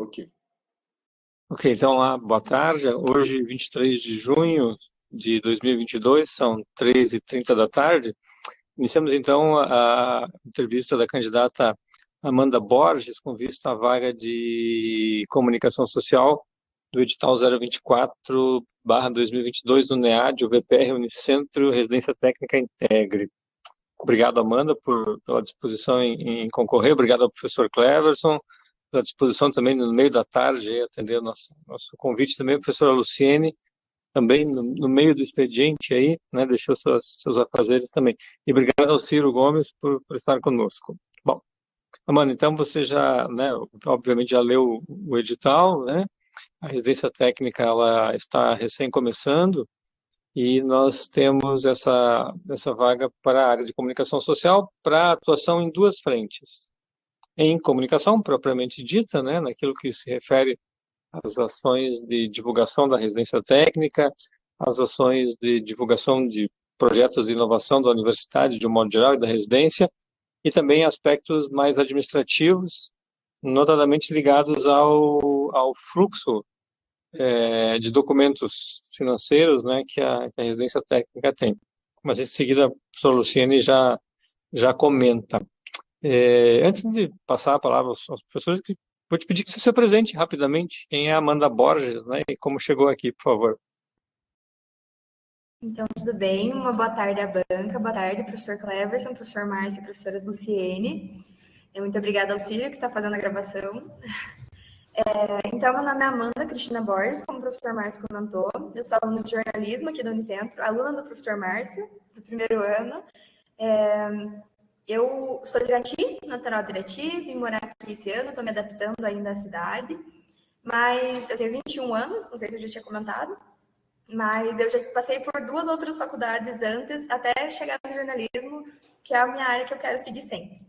Ok. Ok, então lá, boa tarde. Hoje, 23 de junho de 2022, são 13h30 da tarde. Iniciamos então a entrevista da candidata Amanda Borges com vista à vaga de comunicação social do edital 024/2022 do NEAD, o VPR Unicentro Residência Técnica Integre. Obrigado, Amanda, pela disposição em concorrer. Obrigado ao professor Cleverson pela disposição também no meio da tarde, aí, atender o nosso convite também, a professora Luciene, também no meio do expediente aí, né, deixou seus afazeres também. E obrigado ao Ciro Gomes por estar conosco. Bom, Amanda, então você já, né, obviamente já leu o edital, né? A residência técnica ela está recém começando e nós temos essa vaga para a área de comunicação social para atuação em duas frentes. Em comunicação propriamente dita, né, naquilo que se refere às ações de divulgação da residência técnica, às ações de divulgação de projetos de inovação da universidade, de um modo geral, e da residência, e também aspectos mais administrativos, notadamente ligados ao fluxo de documentos financeiros, né, que a residência técnica tem. Mas em seguida, a professora Luciene já comenta. Antes de passar a palavra aos professores, vou te pedir que você se apresente rapidamente. Quem é a Amanda Borges, né, e como chegou aqui, por favor. Então, tudo bem? Uma boa tarde à banca, boa tarde, professor Cleverson, professor Márcio e professora Luciene. Muito obrigada ao Círio, que está fazendo a gravação. Então, meu nome é Amanda Cristina Borges, como o professor Márcio comentou. Eu sou aluna de jornalismo aqui da Unicentro, aluna do professor Márcio, do primeiro ano. Eu sou de Irati, natural de Irati, vim morar aqui esse ano, estou me adaptando ainda à cidade. Mas eu tenho 21 anos, não sei se eu já tinha comentado. Mas eu já passei por duas outras faculdades antes, até chegar no jornalismo, que é a minha área que eu quero seguir sempre.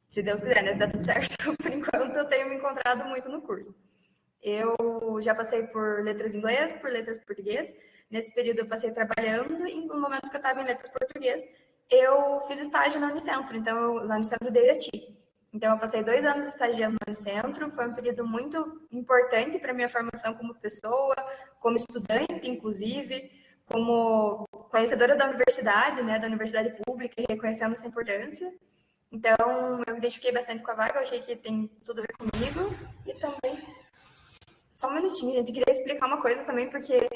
Se Deus quiser, né? Se der tudo certo. Por enquanto, eu tenho me encontrado muito no curso. Eu já passei por letras inglês, por letras português. Nesse período, eu passei trabalhando. E no momento que eu estava em letras português, eu fiz estágio na Unicentro, então, lá no centro de Irati. Então, eu passei 2 anos estagiando no Unicentro. Foi um período muito importante para a minha formação como pessoa, como estudante, inclusive, como conhecedora da universidade, né, da universidade pública, e reconhecendo essa importância. Então, eu me identifiquei bastante com a vaga, eu achei que tem tudo a ver comigo. E também, só um minutinho, gente, eu queria explicar uma coisa também, porque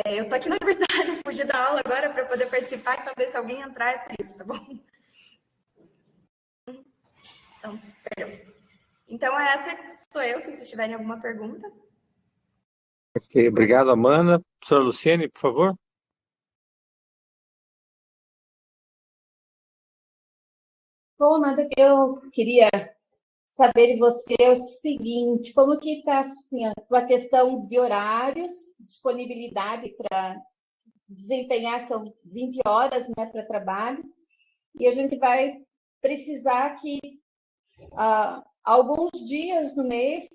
eu tô aqui na universidade, fugi da aula agora para poder participar, então se alguém entrar é por isso, tá bom? Então, perdão. Então, essa sou eu, se vocês tiverem alguma pergunta. Ok, obrigado, Amanda. Professora Luciene, por favor. Bom, Amanda, eu queria saber de você o seguinte, como que está assim, a questão de horários, disponibilidade para desempenhar, são 20 horas, né, para trabalho, e a gente vai precisar que alguns dias no mês,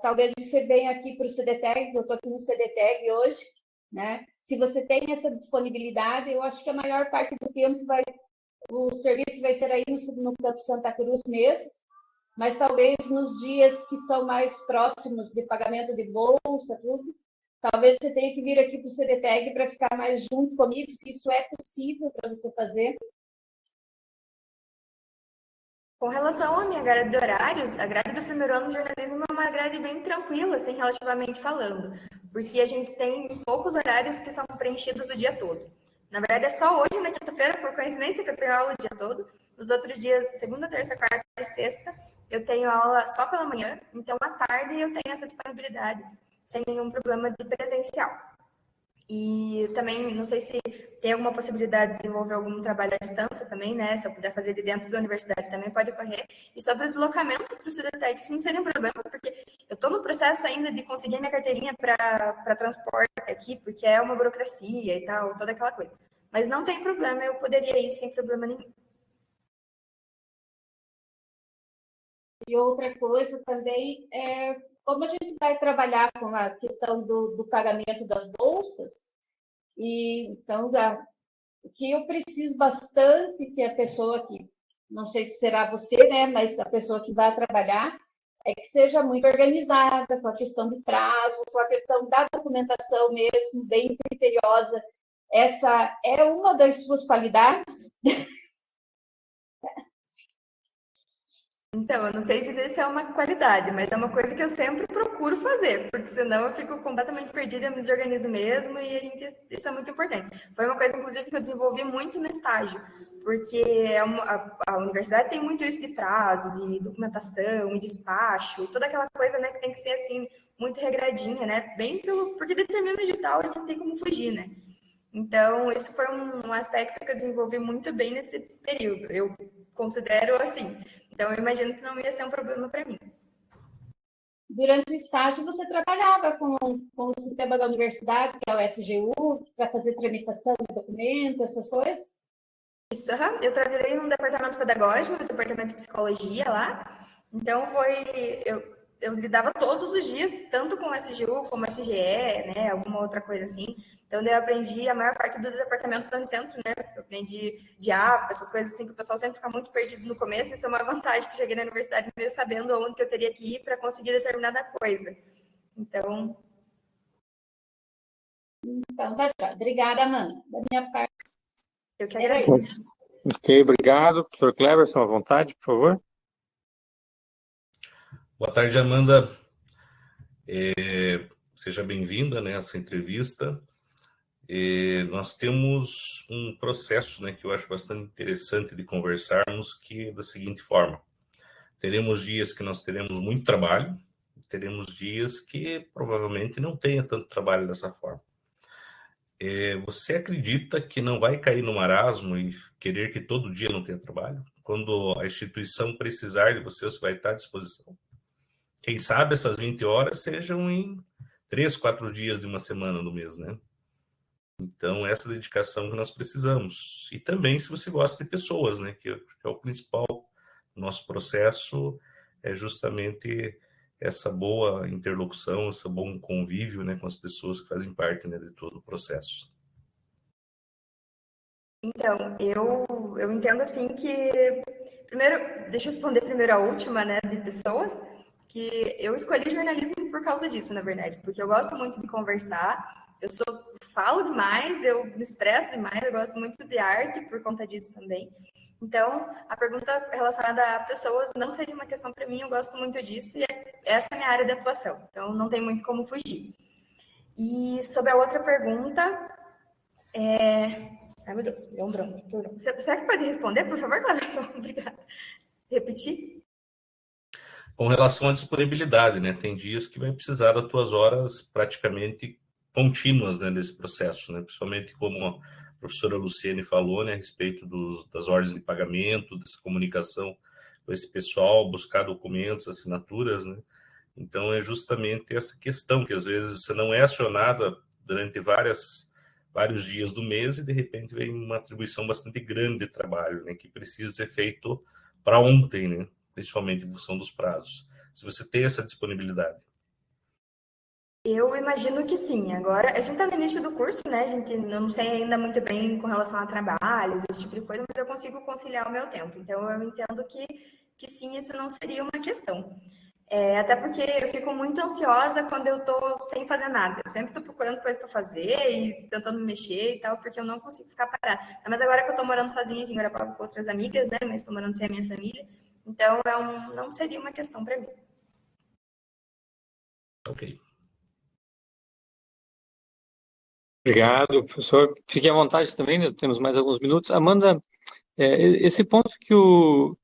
talvez você venha aqui para o CDTEG, eu estou aqui no CDTEG hoje, né? Se você tem essa disponibilidade, eu acho que a maior parte do tempo o serviço vai ser aí no Campo Santa Cruz mesmo, mas talvez nos dias que são mais próximos de pagamento de bolsa, tudo, talvez você tenha que vir aqui para o CDTEG para ficar mais junto comigo, se isso é possível para você fazer. Com relação à minha grade de horários, a grade do primeiro ano de jornalismo é uma grade bem tranquila, assim, relativamente falando, porque a gente tem poucos horários que são preenchidos o dia todo. Na verdade, é só hoje, na quinta-feira, por coincidência, que eu tenho aula o dia todo. Os outros dias, segunda, terça, quarta e sexta, eu tenho aula só pela manhã, então à tarde eu tenho essa disponibilidade, sem nenhum problema de presencial. E também, não sei se tem alguma possibilidade de desenvolver algum trabalho à distância também, né? Se eu puder fazer de dentro da universidade, também pode ocorrer. E sobre o deslocamento para o CDTEC, isso não seria um problema, porque eu estou no processo ainda de conseguir minha carteirinha para transporte aqui, porque é uma burocracia e tal, toda aquela coisa. Mas não tem problema, eu poderia ir sem problema nenhum. E outra coisa também é como a gente vai trabalhar com a questão do pagamento das bolsas, e então o que eu preciso bastante que a pessoa que, não sei se será você, né, mas a pessoa que vai trabalhar, é que seja muito organizada, com a questão do prazo, com a questão da documentação mesmo, bem criteriosa. Essa é uma das suas qualidades? Então, eu não sei dizer se é uma qualidade, mas é uma coisa que eu sempre procuro fazer, porque senão eu fico completamente perdida, eu me desorganizo mesmo e isso é muito importante. Foi uma coisa, inclusive, que eu desenvolvi muito no estágio, porque a universidade tem muito isso de prazos e documentação e despacho, e toda aquela coisa, né, que tem que ser assim, muito regradinha, né, porque determina o edital, a gente não tem como fugir, né. Então, isso foi um aspecto que eu desenvolvi muito bem nesse período. Eu considero assim. Então, eu imagino que não ia ser um problema para mim. Durante o estágio, você trabalhava com o sistema da universidade, que é o SGU, para fazer tramitação de documento, essas coisas? Isso, eu trabalhei num departamento pedagógico, no departamento de psicologia lá. Então, eu lidava todos os dias, tanto com o SGU como o SGE, né, alguma outra coisa assim. Então, daí eu aprendi a maior parte dos departamentos da Unicentro, né? Eu aprendi diapa, essas coisas assim, que o pessoal sempre fica muito perdido no começo. Isso é uma vantagem, que eu cheguei na universidade meio sabendo aonde que eu teria que ir para conseguir determinada coisa. Então... Então, tá já. Obrigada, Amanda. Da minha parte, eu que agradeço. Ok, obrigado. Professor Cleverson, à vontade, por favor. Boa tarde, Amanda. Seja bem-vinda nessa entrevista. Nós temos um processo, né, que eu acho bastante interessante de conversarmos, que é da seguinte forma. Teremos dias que nós teremos muito trabalho, teremos dias que provavelmente não tenha tanto trabalho dessa forma. Você acredita que não vai cair no marasmo e querer que todo dia não tenha trabalho? Quando a instituição precisar de você, você vai estar à disposição. Quem sabe essas 20 horas sejam em 3, 4 dias de uma semana no mês, né? Então, essa dedicação que nós precisamos. E também se você gosta de pessoas, né? Que é o principal do nosso processo, é justamente essa boa interlocução, esse bom convívio, né, com as pessoas que fazem parte, né, de todo o processo. Então, eu entendo assim que... Primeiro, deixa eu responder primeiro a última, né, de pessoas, que eu escolhi jornalismo por causa disso, na verdade, porque eu gosto muito de conversar, falo demais, eu me expresso demais, eu gosto muito de arte por conta disso também. Então, a pergunta relacionada a pessoas não seria uma questão para mim, eu gosto muito disso e essa é a minha área de atuação, então não tem muito como fugir. E sobre a outra pergunta, ai, meu Deus, deu um branco. Será que pode responder, por favor, Cleverson? Obrigada. Repetir? Com relação à disponibilidade, né? Tem dias que vai precisar das tuas horas praticamente contínuas, né, nesse processo, né? Principalmente como a professora Luciene falou, né, a respeito das ordens de pagamento, dessa comunicação com esse pessoal, buscar documentos, assinaturas, né? Então, é justamente essa questão que às vezes você não é acionada durante vários dias do mês e de repente vem uma atribuição bastante grande de trabalho, né, que precisa ser feito para ontem, né? Principalmente em função dos prazos. Se você tem essa disponibilidade. Eu imagino que sim. Agora, a gente está no início do curso, né? A gente não sei ainda muito bem com relação a trabalhos, esse tipo de coisa, mas eu consigo conciliar o meu tempo. Então, eu entendo que sim, isso não seria uma questão. Até porque eu fico muito ansiosa quando eu tô sem fazer nada. Eu sempre tô procurando coisa para fazer e tentando me mexer e tal, porque eu não consigo ficar parada. Mas agora que eu tô morando sozinha aqui em Guarapava com outras amigas, né? Mas tô morando sem a minha família, então não seria uma questão para mim. Ok. Obrigado, professor. Fique à vontade também, né? Temos mais alguns minutos. Amanda, esse ponto que o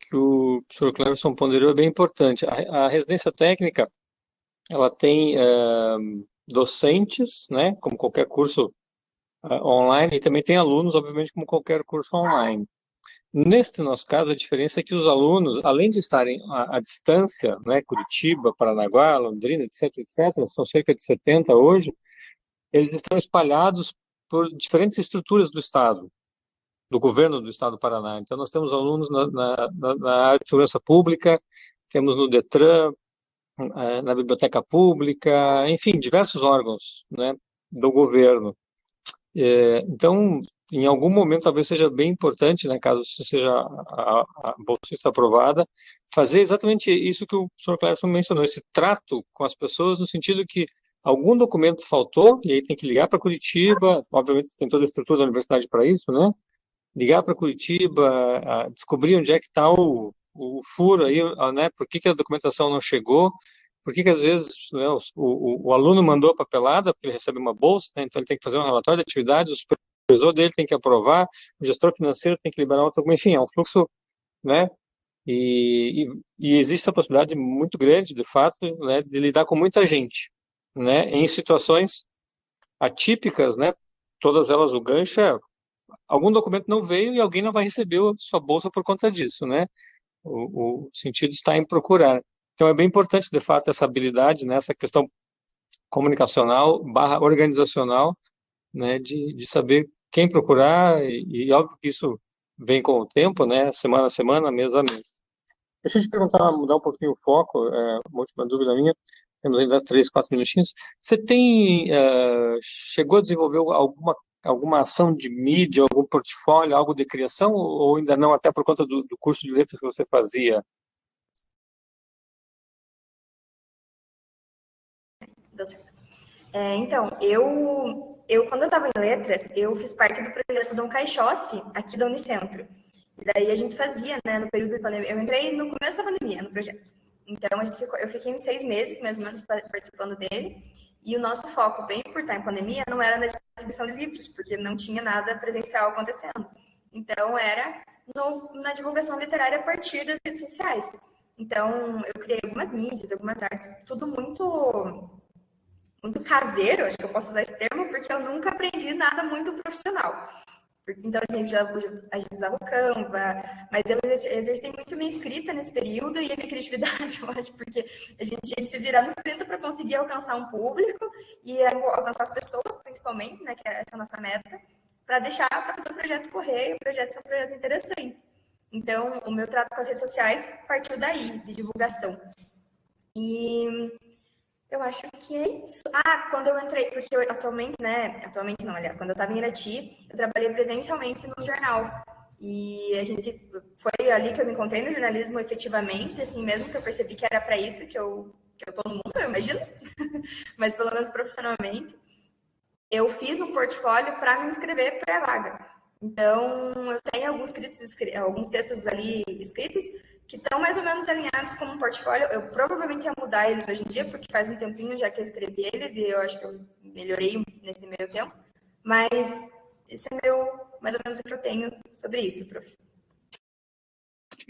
professor Cleverson ponderou é bem importante. A residência técnica, ela tem docentes, né, como qualquer curso online, e também tem alunos, obviamente, como qualquer curso online. Neste nosso caso, a diferença é que os alunos, além de estarem à distância, né, Curitiba, Paranaguá, Londrina, etc., etc., são cerca de 70 hoje, eles estão espalhados por diferentes estruturas do Estado, do governo do Estado do Paraná. Então, nós temos alunos na área de segurança pública, temos no Detran, na biblioteca pública, enfim, diversos órgãos, né, do governo. Então, em algum momento, talvez seja bem importante, né, caso seja a bolsista aprovada, fazer exatamente isso que o professor Cleverson mencionou, esse trato com as pessoas, no sentido que algum documento faltou, e aí tem que ligar para Curitiba, obviamente tem toda a estrutura da universidade para isso, né? Ligar para Curitiba, descobrir onde é que está o furo aí, né? Por que a documentação não chegou? Por que às vezes, né, o aluno mandou a papelada, porque ele recebe uma bolsa, né? Então ele tem que fazer um relatório de atividades, o supervisor dele tem que aprovar, o gestor financeiro tem que liberar outro documento, enfim, é um fluxo, né? E existe a possibilidade muito grande, de fato, né, de lidar com muita gente, né? Em situações atípicas, né? Todas elas o gancho é algum documento não veio e alguém não vai receber a sua bolsa por conta disso, né? O sentido está em procurar. Então é bem importante, de fato, essa habilidade, né, essa questão comunicacional barra organizacional, né, de saber quem procurar e óbvio que isso vem com o tempo, né, semana a semana, mês a mês. Deixa eu te perguntar, mudar um pouquinho o foco, uma última dúvida minha, temos ainda 3, 4 minutinhos. Você chegou a desenvolver alguma ação de mídia, algum portfólio, algo de criação, ou ainda não, até por conta do curso de letras que você fazia? Deu certo. Então, eu quando eu estava em letras, eu fiz parte do projeto Dom Caixote, aqui da Unicentro. E daí a gente fazia, né, no período de pandemia. Eu entrei no começo da pandemia no projeto. Então, eu fiquei uns 6 meses, mais ou menos, participando dele. E o nosso foco, bem por estar em pandemia, não era na distribuição de livros, porque não tinha nada presencial acontecendo. Então, era na divulgação literária a partir das redes sociais. Então, eu criei algumas mídias, algumas artes, tudo muito caseiro, acho que eu posso usar esse termo, porque eu nunca aprendi nada muito profissional. Então, assim, a gente usava o Canva, mas eu exercitei muito minha escrita nesse período e a minha criatividade, eu acho, porque a gente tinha que se virar nos 30 para conseguir alcançar um público e alcançar as pessoas, principalmente, né, que essa é a nossa meta, para fazer o projeto correr e o projeto ser um projeto interessante. Então, o meu trato com as redes sociais partiu daí, de divulgação. E eu acho que é isso. Quando eu entrei, porque atualmente, né? Atualmente não, aliás, quando eu estava em Irati, eu trabalhei presencialmente no jornal. E a gente foi ali que eu me encontrei no jornalismo efetivamente, assim, mesmo que eu percebi que era para isso que eu tô no mundo, eu imagino, mas pelo menos profissionalmente. Eu fiz um portfólio para me inscrever para a vaga. Então, eu tenho alguns textos ali escritos que estão mais ou menos alinhados com um portfólio. Eu provavelmente ia mudar eles hoje em dia, porque faz um tempinho já que eu escrevi eles e eu acho que eu melhorei nesse meio tempo. Mas esse é mais ou menos o que eu tenho sobre isso, prof.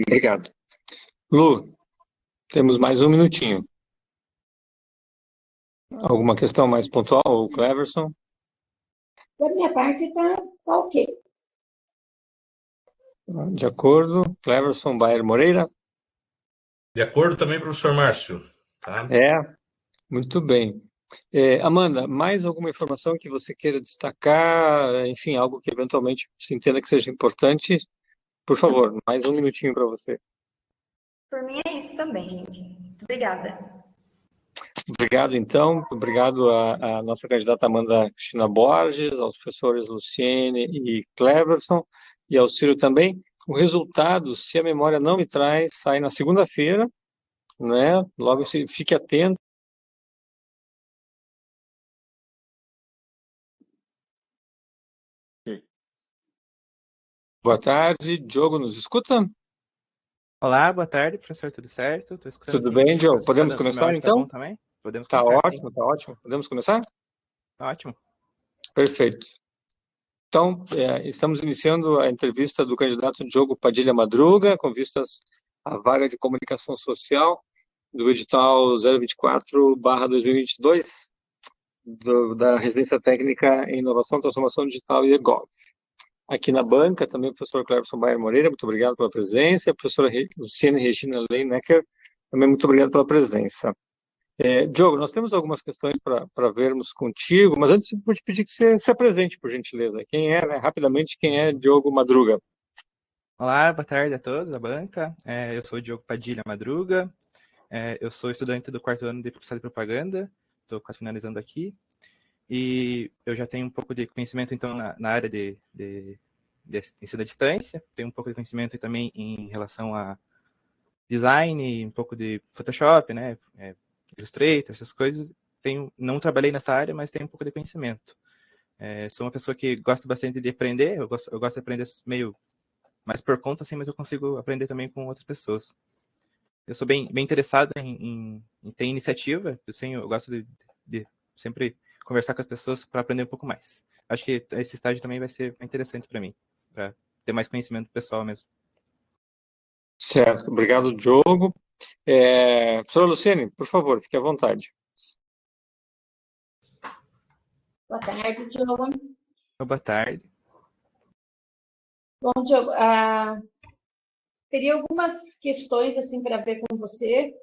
Obrigado. Lu, temos mais um minutinho. Alguma questão mais pontual, Cleverson? Da minha parte, está ok. De acordo. Cleverson Bayer Moreira? De acordo também, professor Márcio. Tá? Muito bem. Amanda, mais alguma informação que você queira destacar? Enfim, algo que eventualmente se entenda que seja importante? Por favor, mais um minutinho para você. Por mim é isso também, gente. Muito obrigada. Obrigado, então. Obrigado à nossa candidata Amanda Cristina Borges, aos professores Luciene e Cleverson, e ao Ciro também. O resultado, se a memória não me traz, sai na segunda-feira, né? Logo, fique atento. Boa tarde, Diogo, nos escuta? Olá, boa tarde, professor, tudo certo? Estou escutando Tudo sim. bem, Diogo? Podemos Meu começar, áudio então? tá bom também? Podemos Tá começar, ótimo, sim. tá ótimo. Podemos começar? Tá ótimo. Perfeito. Então, estamos iniciando a entrevista do candidato Diogo Padilha Madruga, com vistas à vaga de comunicação social do edital 024/2022 da Residência Técnica em Inovação, Transformação Digital e EGOV. Aqui na banca, também o professor Cleverson Bayer Moreira, muito obrigado pela presença, a professora Luciene Regina Leinecker, também muito obrigado pela presença. Diogo, nós temos algumas questões para vermos contigo, mas antes eu vou te pedir que você se apresente, por gentileza. Quem é, né? Rapidamente, quem é Diogo Madruga? Olá, boa tarde a todos, a banca. Eu sou o Diogo Padilha Madruga, eu sou estudante do 4º ano de Publicidade e Propaganda, estou quase finalizando aqui. e eu já tenho um pouco de conhecimento, então, na área de ensino à distância, tenho um pouco de conhecimento também em relação a design, um pouco de Photoshop, né, Illustrator, essas coisas. Não trabalhei nessa área, mas tenho um pouco de conhecimento. Sou uma pessoa que gosta bastante de aprender, eu gosto de aprender meio mais por conta, assim, mas eu consigo aprender também com outras pessoas. Eu sou bem interessado em ter iniciativa, eu gosto de sempre conversar com as pessoas para aprender um pouco mais. Acho que esse estágio também vai ser interessante para mim, para ter mais conhecimento pessoal mesmo. Certo, obrigado, Diogo. Professora Luciene, por favor, fique à vontade. Boa tarde, Diogo. Boa tarde. Bom, Diogo, teria algumas questões assim para ver com você.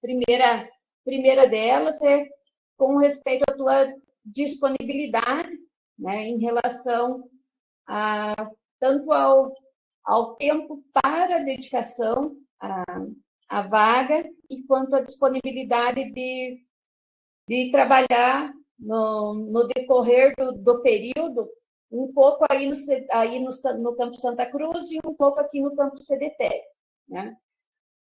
Primeira delas é com respeito à tua disponibilidade, né, em relação tanto ao tempo para a dedicação à vaga e quanto à disponibilidade de trabalhar no decorrer do período, um pouco aí no Campus Santa Cruz e um pouco aqui no Campus CDTEC, né?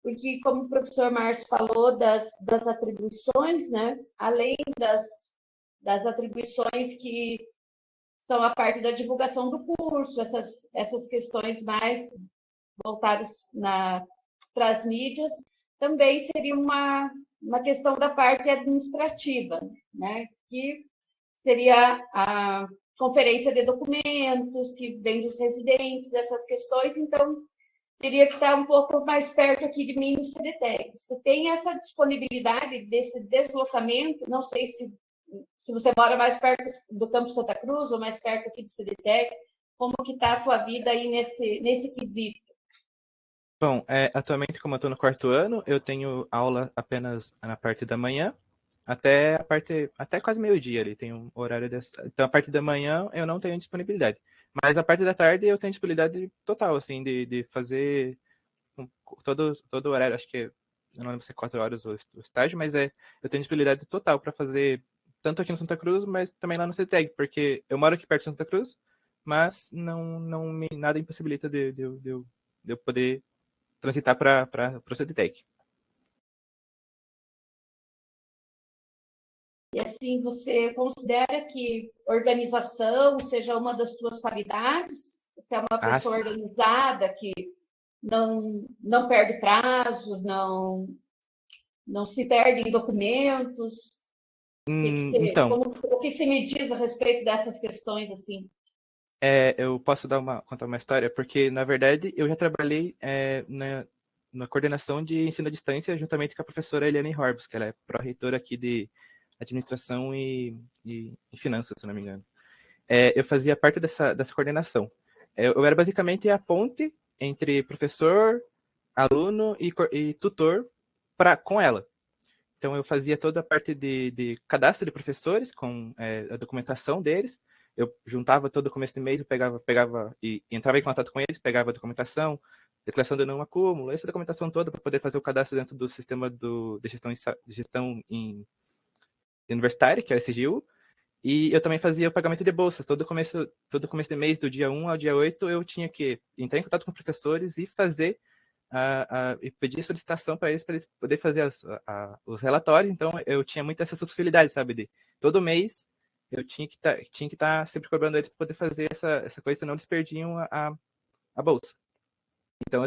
Porque, como o professor Márcio falou das atribuições, né? Além das atribuições que são a parte da divulgação do curso, essas questões mais voltadas para as mídias, também seria uma questão da parte administrativa, né? Que seria a conferência de documentos, que vem dos residentes, essas questões. Então, teria que estar um pouco mais perto aqui de mim no CDTEC. Você tem essa disponibilidade desse deslocamento? Não sei se você mora mais perto do Campus Santa Cruz ou mais perto aqui do CDTEC. Como que está a tua vida aí nesse quesito? Bom, atualmente, como eu estou no 4º ano, eu tenho aula apenas na parte da manhã, até quase meio-dia ali, tem um horário então a parte da manhã eu não tenho disponibilidade, mas a parte da tarde eu tenho disponibilidade total, assim, de fazer todo o horário, acho que eu não lembro se é 4 horas o estágio, mas eu tenho disponibilidade total para fazer tanto aqui no Santa Cruz, mas também lá no CETEG, porque eu moro aqui perto de Santa Cruz, mas nada impossibilita de eu poder transitar para o CETEG. E assim, você considera que organização seja uma das suas qualidades? Você é uma pessoa organizada que não perde prazos, não se perde em documentos? Então, O que você me diz a respeito dessas questões assim? Eu posso contar uma história, porque, na verdade, eu já trabalhei na coordenação de ensino à distância juntamente com a professora Eliane Horbes, que ela é pró-reitora aqui de Administração e Finanças, se não me engano. Eu fazia parte dessa coordenação. Eu era basicamente a ponte entre professor, aluno e tutor com ela. Então, eu fazia toda a parte de cadastro de professores, com a documentação deles. Eu juntava todo o começo do mês, eu pegava e entrava em contato com eles, pegava a documentação, declaração de não acúmulo, essa documentação toda para poder fazer o cadastro dentro do sistema de gestão universitária, que é o SGU. E eu também fazia o pagamento de bolsas. Todo começo de mês, do dia 1 ao dia 8, eu tinha que entrar em contato com professores e fazer e pedir solicitação para eles poderem fazer os relatórios. Então, eu tinha muita essa possibilidade, sabe? De todo mês eu tinha que estar sempre cobrando eles para poder fazer essa coisa, senão eles perdiam a bolsa. Então,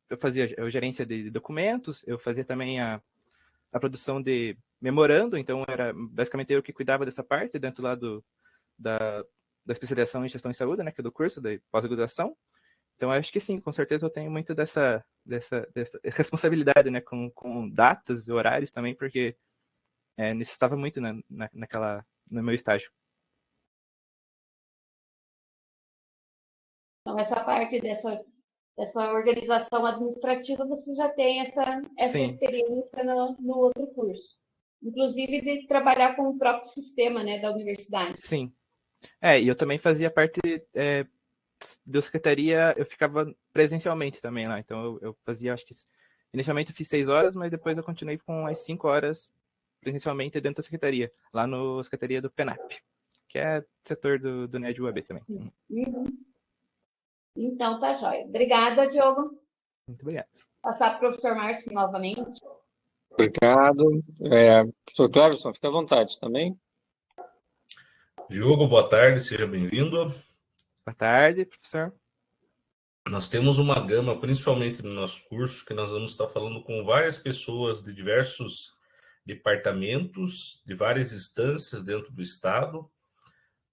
eu fazia a gerência de documentos, eu fazia também a produção de memorando, então era basicamente eu que cuidava dessa parte dentro lá da especialização em gestão de saúde, né, que é do curso de pós-graduação. Então, acho que sim, com certeza eu tenho muito dessa responsabilidade, né, com datas e horários também, porque necessitava muito, né, no meu estágio. Então, essa parte dessa organização administrativa, você já tem essa experiência no outro curso. Inclusive de trabalhar com o próprio sistema, né, da universidade. Sim. E eu também fazia parte da secretaria, eu ficava presencialmente também lá. Então eu fazia, acho que inicialmente eu fiz 6 horas, mas depois eu continuei com as 5 horas presencialmente dentro da secretaria, lá na secretaria do PENAP. que é setor do NED UAB também. Uhum. Então, tá jóia. Obrigada, Diogo. Muito obrigado. Passar para o professor Márcio novamente. Obrigado. Professor Cleverson, fique à vontade também. Diogo, boa tarde, seja bem-vindo. Boa tarde, professor. Nós temos uma gama, principalmente no nosso curso, que nós vamos estar falando com várias pessoas de diversos departamentos, de várias instâncias dentro do Estado.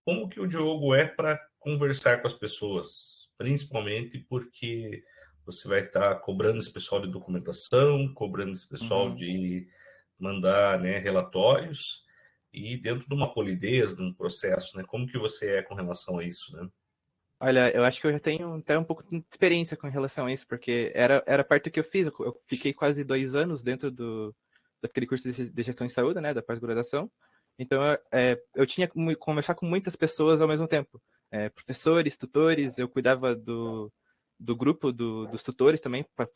Como que o Diogo é para conversar com as pessoas? Principalmente porque você vai estar cobrando esse pessoal de documentação, cobrando esse pessoal de mandar, né, relatórios, e dentro de uma polidez, de um processo, né? Como que você é com relação a isso, né? Olha, eu acho que eu já tenho até um pouco de experiência com relação a isso, porque era a parte que eu fiz. Eu fiquei quase 2 anos dentro daquele curso de gestão em saúde, né, da pós-graduação. Então, eu tinha que conversar com muitas pessoas ao mesmo tempo. Professores, tutores, eu cuidava do grupo dos tutores também, para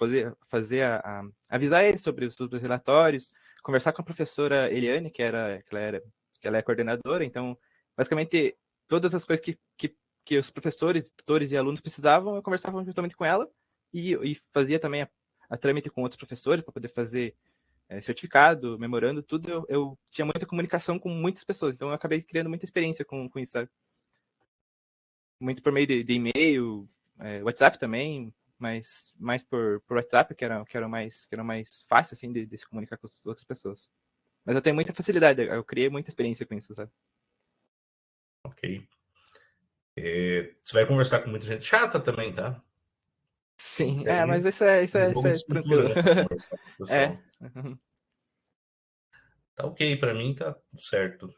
fazer avisar eles sobre os relatórios, conversar com a professora Eliane, que ela é coordenadora. Então, basicamente, todas as coisas que os professores, tutores e alunos precisavam, eu conversava juntamente com ela e fazia também a trâmite com outros professores para poder fazer certificado, memorando, tudo. Eu tinha muita comunicação com muitas pessoas, então eu acabei criando muita experiência com isso, sabe? Muito por meio de e-mail, WhatsApp também, mas mais por WhatsApp, que era mais fácil, assim, de se comunicar com as outras pessoas. Mas eu tenho muita facilidade, eu criei muita experiência com isso, sabe? Ok. Você vai conversar com muita gente chata também, tá? Sim, Aí, mas isso é jogo de tranquilo. cintura, né? Pra conversar com o pessoal. Uhum. Tá ok, para mim tá tudo certo.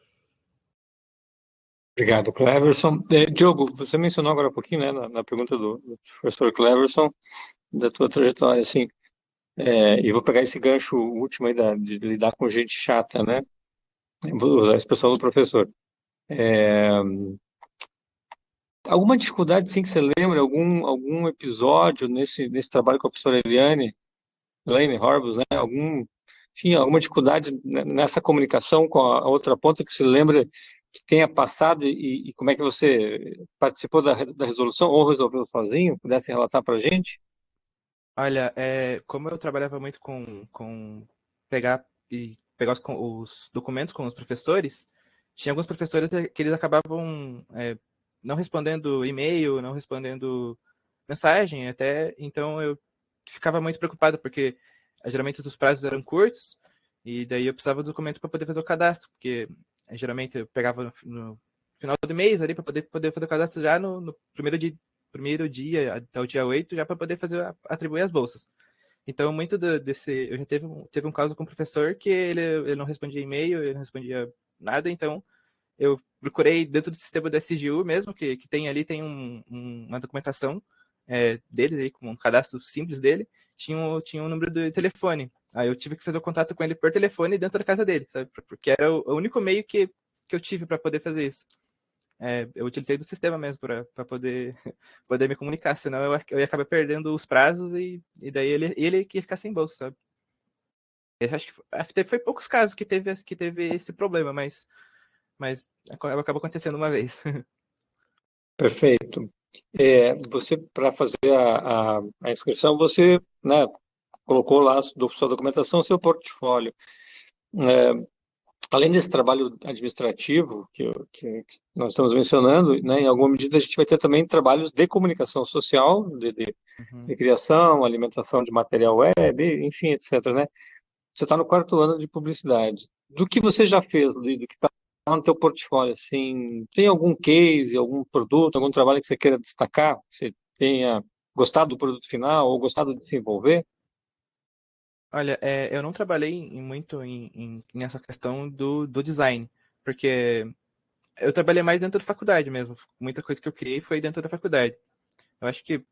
Obrigado, Cleverson. Diogo, você mencionou agora há pouquinho, né, na pergunta do professor Cleverson, da tua trajetória, assim, e vou pegar esse gancho último aí de lidar com gente chata, né? Vou usar a expressão do professor. Alguma dificuldade, sim, que você lembra? Algum episódio nesse trabalho com a professora Elaine Horbus, né? Enfim, alguma dificuldade nessa comunicação com a outra ponta que você lembra que tenha passado e como é que você participou da resolução ou resolveu sozinho? Pudesse relatar para a gente? Olha, como eu trabalhava muito com pegar os documentos com os professores, tinha alguns professores que eles acabavam não respondendo e-mail, não respondendo mensagem, até então eu ficava muito preocupado, porque geralmente os prazos eram curtos, e daí eu precisava do documento para poder fazer o cadastro, porque geralmente eu pegava no final do mês ali para poder fazer o cadastro já no primeiro dia até o dia 8, já para poder atribuir as bolsas. Então, muito desse. Eu já teve um caso com um professor que ele não respondia e-mail, ele não respondia nada, então eu procurei dentro do sistema da SGU mesmo, que tem ali, tem uma documentação dele, aí, com um cadastro simples dele, tinha um número de telefone. Aí eu tive que fazer o contato com ele por telefone dentro da casa dele, sabe? Porque era o único meio que eu tive para poder fazer isso. Eu utilizei do sistema mesmo para poder, poder me comunicar, senão eu ia acabar perdendo os prazos e daí ele ia ficar sem bolsa, sabe? Eu acho que foi poucos casos que teve esse problema, mas acabou acontecendo uma vez. Perfeito. Você, para fazer a inscrição, você, né, colocou lá sua documentação, seu portfólio. Além desse trabalho administrativo que nós estamos mencionando, né, em alguma medida a gente vai ter também trabalhos de comunicação social, de criação, alimentação de material web, enfim, etc., né? Você está no 4º ano de publicidade. Do que você já fez, do que está no teu portfólio, assim, tem algum case, algum produto, algum trabalho que você queira destacar, que você tenha gostado do produto final ou gostado de se envolver? Olha, eu não trabalhei muito nessa questão do design, porque eu trabalhei mais dentro da faculdade mesmo. Muita coisa que eu criei foi dentro da faculdade. Eu acho que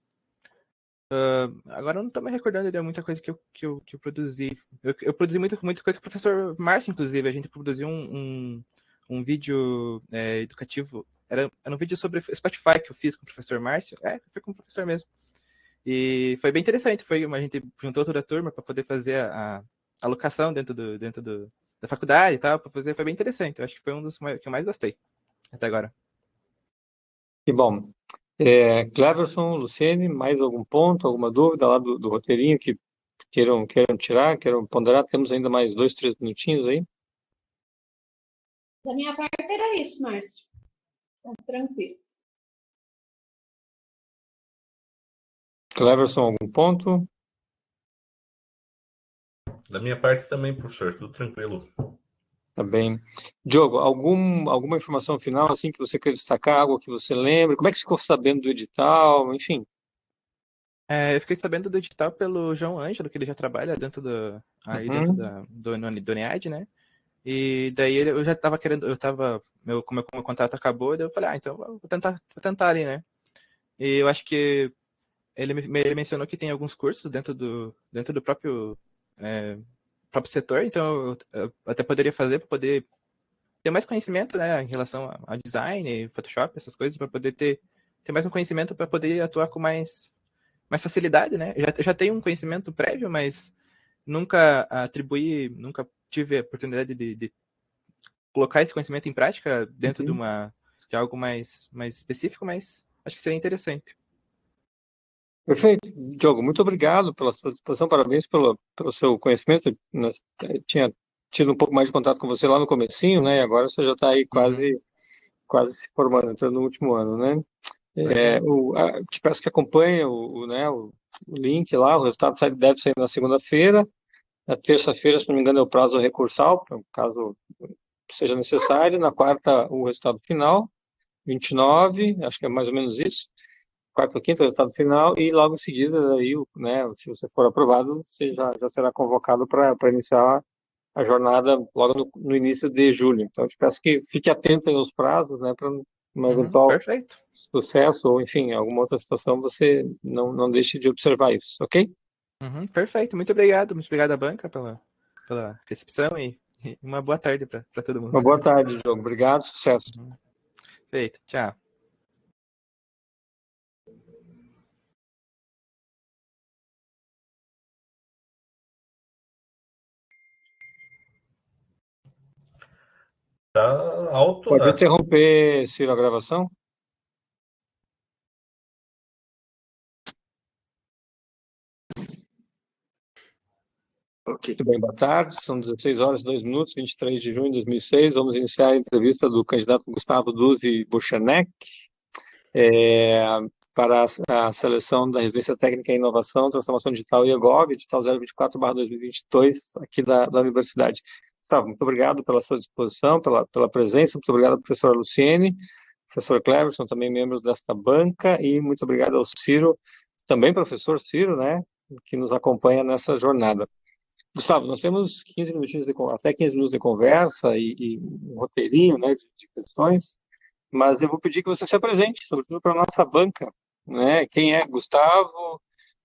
agora eu não estou me recordando de muita coisa que eu produzi. Eu produzi muita coisa com o professor Márcio, inclusive. A gente produziu um vídeo educativo. Era um vídeo sobre Spotify que eu fiz com o professor Márcio. Foi com o professor mesmo. E foi bem interessante. A gente juntou toda a turma para poder fazer a alocação dentro da faculdade e tal. Foi bem interessante. Eu acho que foi um dos que eu mais gostei. até agora. Que bom. Cleverson, Luciene, mais algum ponto, alguma dúvida lá do roteirinho que queiram tirar, queiram ponderar? Temos ainda mais 2, 3 minutinhos aí. Da minha parte era isso, Márcio. Então, tranquilo. Cleverson, algum ponto? Da minha parte também, professor, tudo tranquilo. Tá bem. Diogo, alguma informação final assim que você quer destacar, algo que você lembra? Como é que você ficou sabendo do edital? Enfim. Eu fiquei sabendo do edital pelo João Ângelo, que ele já trabalha aí dentro do NEAD, né? E daí eu já tava querendo, como meu contrato acabou, daí eu falei, então vou tentar ali, né? E eu acho que ele mencionou que tem alguns cursos dentro do próprio setor, então eu até poderia fazer para poder ter mais conhecimento, né, em relação a design, Photoshop, essas coisas, para poder ter mais um conhecimento para poder atuar com mais facilidade, né? Eu já tenho um conhecimento prévio, mas nunca tive a oportunidade de colocar esse conhecimento em prática dentro de algo mais específico, mas acho que seria interessante. Perfeito. Diogo, muito obrigado pela sua disposição, parabéns pelo seu conhecimento. Nós tinha tido um pouco mais de contato com você lá no comecinho, né? E agora você já está aí quase se formando, entrando no último ano, né? Te peço que acompanhe o link lá, o resultado deve sair na segunda-feira. Na terça-feira, se não me engano, é o prazo recursal, caso seja necessário. Na quarta, o resultado final, 29, acho que é mais ou menos isso. Quarta ou quinta, o resultado final, e logo em seguida, aí, né, se você for aprovado, você já será convocado para iniciar a jornada logo no início de julho. Então, eu te peço que fique atento aí aos prazos, né, para uma eventual Perfeito. sucesso ou, enfim, alguma outra situação, você não deixe de observar isso, ok? Perfeito. Muito obrigado à banca pela recepção e uma boa tarde para todo mundo. Uma boa tarde, Diogo. Obrigado, sucesso. Perfeito. Tchau. Tá alto. Pode interromper, Ciro, a gravação? Ok. Muito bem, boa tarde. São 16 horas, 2 minutos, 23 de junho de 2006. Vamos iniciar a entrevista do candidato Gustavo Duzzi Buchanek para a seleção da Residência Técnica em Inovação, Transformação Digital e EGOV, edital 024/2022, aqui da Universidade. Gustavo, muito obrigado pela sua disposição, pela presença. Muito obrigado, professora Luciene, professor Cleverson, também membros desta banca, e muito obrigado ao Ciro, também professor Ciro, né, que nos acompanha nessa jornada. Gustavo, nós temos 15 minutinhos até 15 minutos de conversa e um roteirinho, né, de questões, mas eu vou pedir que você se apresente, sobretudo para a nossa banca, né? Quem é Gustavo,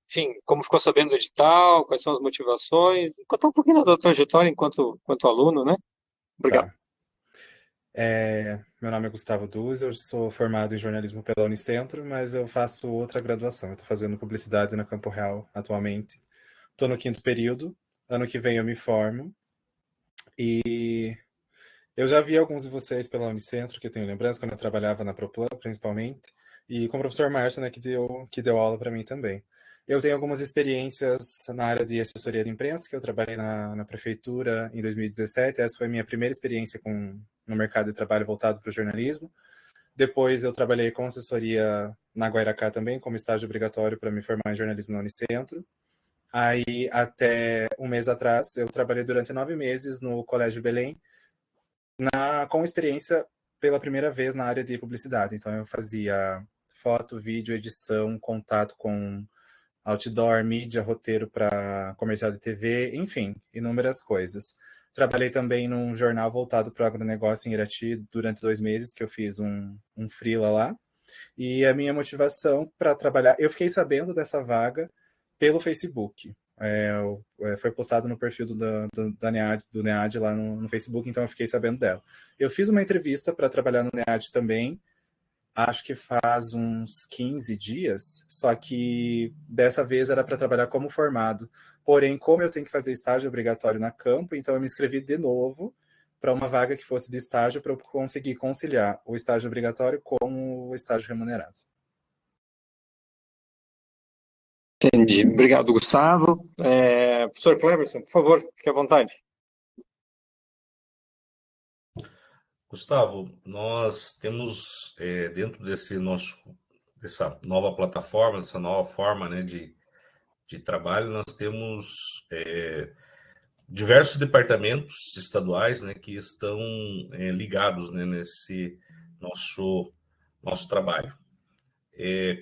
enfim, como ficou sabendo do edital, quais são as motivações, contar um pouquinho da sua trajetória enquanto aluno, né? Obrigado. Tá. Meu nome é Gustavo Duz, eu sou formado em jornalismo pela Unicentro, mas eu faço outra graduação. Eu estou fazendo publicidade na Campo Real atualmente. Estou no 5º período, ano que vem eu me formo. E eu já vi alguns de vocês pela Unicentro, que eu tenho lembrança, quando eu trabalhava na Proplan, principalmente, e com o professor Márcio, né, que deu aula para mim também. Eu tenho algumas experiências na área de assessoria de imprensa, que eu trabalhei na prefeitura em 2017. Essa foi a minha primeira experiência no mercado de trabalho voltado para o jornalismo. Depois eu trabalhei com assessoria na Guairacá também, como estágio obrigatório para me formar em jornalismo na Unicentro. Aí, até um mês atrás, eu trabalhei durante 9 meses no Colégio Belém, com experiência pela primeira vez na área de publicidade. Então, eu fazia foto, vídeo, edição, contato com outdoor, mídia, roteiro para comercial de TV, enfim, inúmeras coisas. Trabalhei também num jornal voltado para o agronegócio em Irati durante 2 meses, que eu fiz um freela lá. E a minha motivação para trabalhar... Eu fiquei sabendo dessa vaga pelo Facebook. Foi postado no perfil do NEAD lá no Facebook, então eu fiquei sabendo dela. Eu fiz uma entrevista para trabalhar no NEAD também, acho que faz uns 15 dias, só que dessa vez era para trabalhar como formado. Porém, como eu tenho que fazer estágio obrigatório na Campo, então eu me inscrevi de novo para uma vaga que fosse de estágio, para eu conseguir conciliar o estágio obrigatório com o estágio remunerado. Entendi. Obrigado, Gustavo. Professor Cleverson, por favor, fique à vontade. Gustavo, nós temos dentro dessa nova plataforma, dessa nova forma, né, de trabalho, nós temos diversos departamentos estaduais, né, que estão ligados, né, nesse nosso trabalho.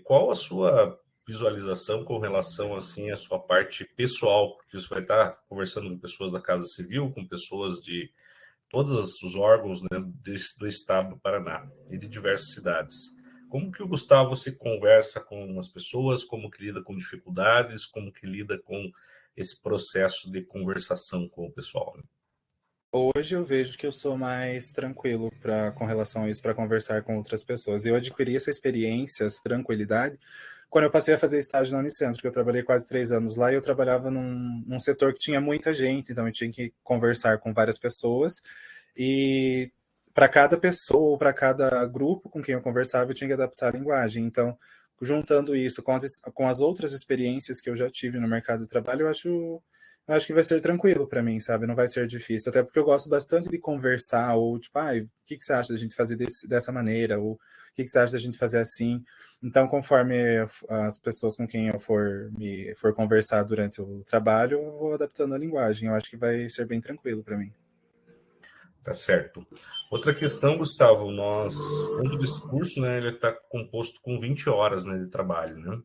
Qual a sua visualização com relação assim à sua parte pessoal? Porque você vai estar conversando com pessoas da Casa Civil, com pessoas de todos os órgãos, né, do estado do Paraná e de diversas cidades. Como que o Gustavo se conversa com as pessoas, como que lida com dificuldades, como que lida com esse processo de conversação com o pessoal? Né? Hoje eu vejo que eu sou mais tranquilo com relação a isso, para conversar com outras pessoas. Eu adquiri essa experiência, essa tranquilidade, quando eu passei a fazer estágio na Unicentro, que eu trabalhei quase 3 anos lá, e eu trabalhava num setor que tinha muita gente, então eu tinha que conversar com várias pessoas, e para cada pessoa, para cada grupo com quem eu conversava, eu tinha que adaptar a linguagem. Então, juntando isso com as outras experiências que eu já tive no mercado de trabalho, eu acho que vai ser tranquilo para mim, sabe? Não vai ser difícil. Até porque eu gosto bastante de conversar, ou tipo, o que você acha da gente fazer dessa maneira? Ou o que você acha da gente fazer assim? Então, conforme as pessoas com quem eu for conversar durante o trabalho, eu vou adaptando a linguagem. Eu acho que vai ser bem tranquilo para mim. Tá certo. Outra questão, Gustavo, dentro desse curso, né, ele está composto com 20 horas, né, de trabalho, né?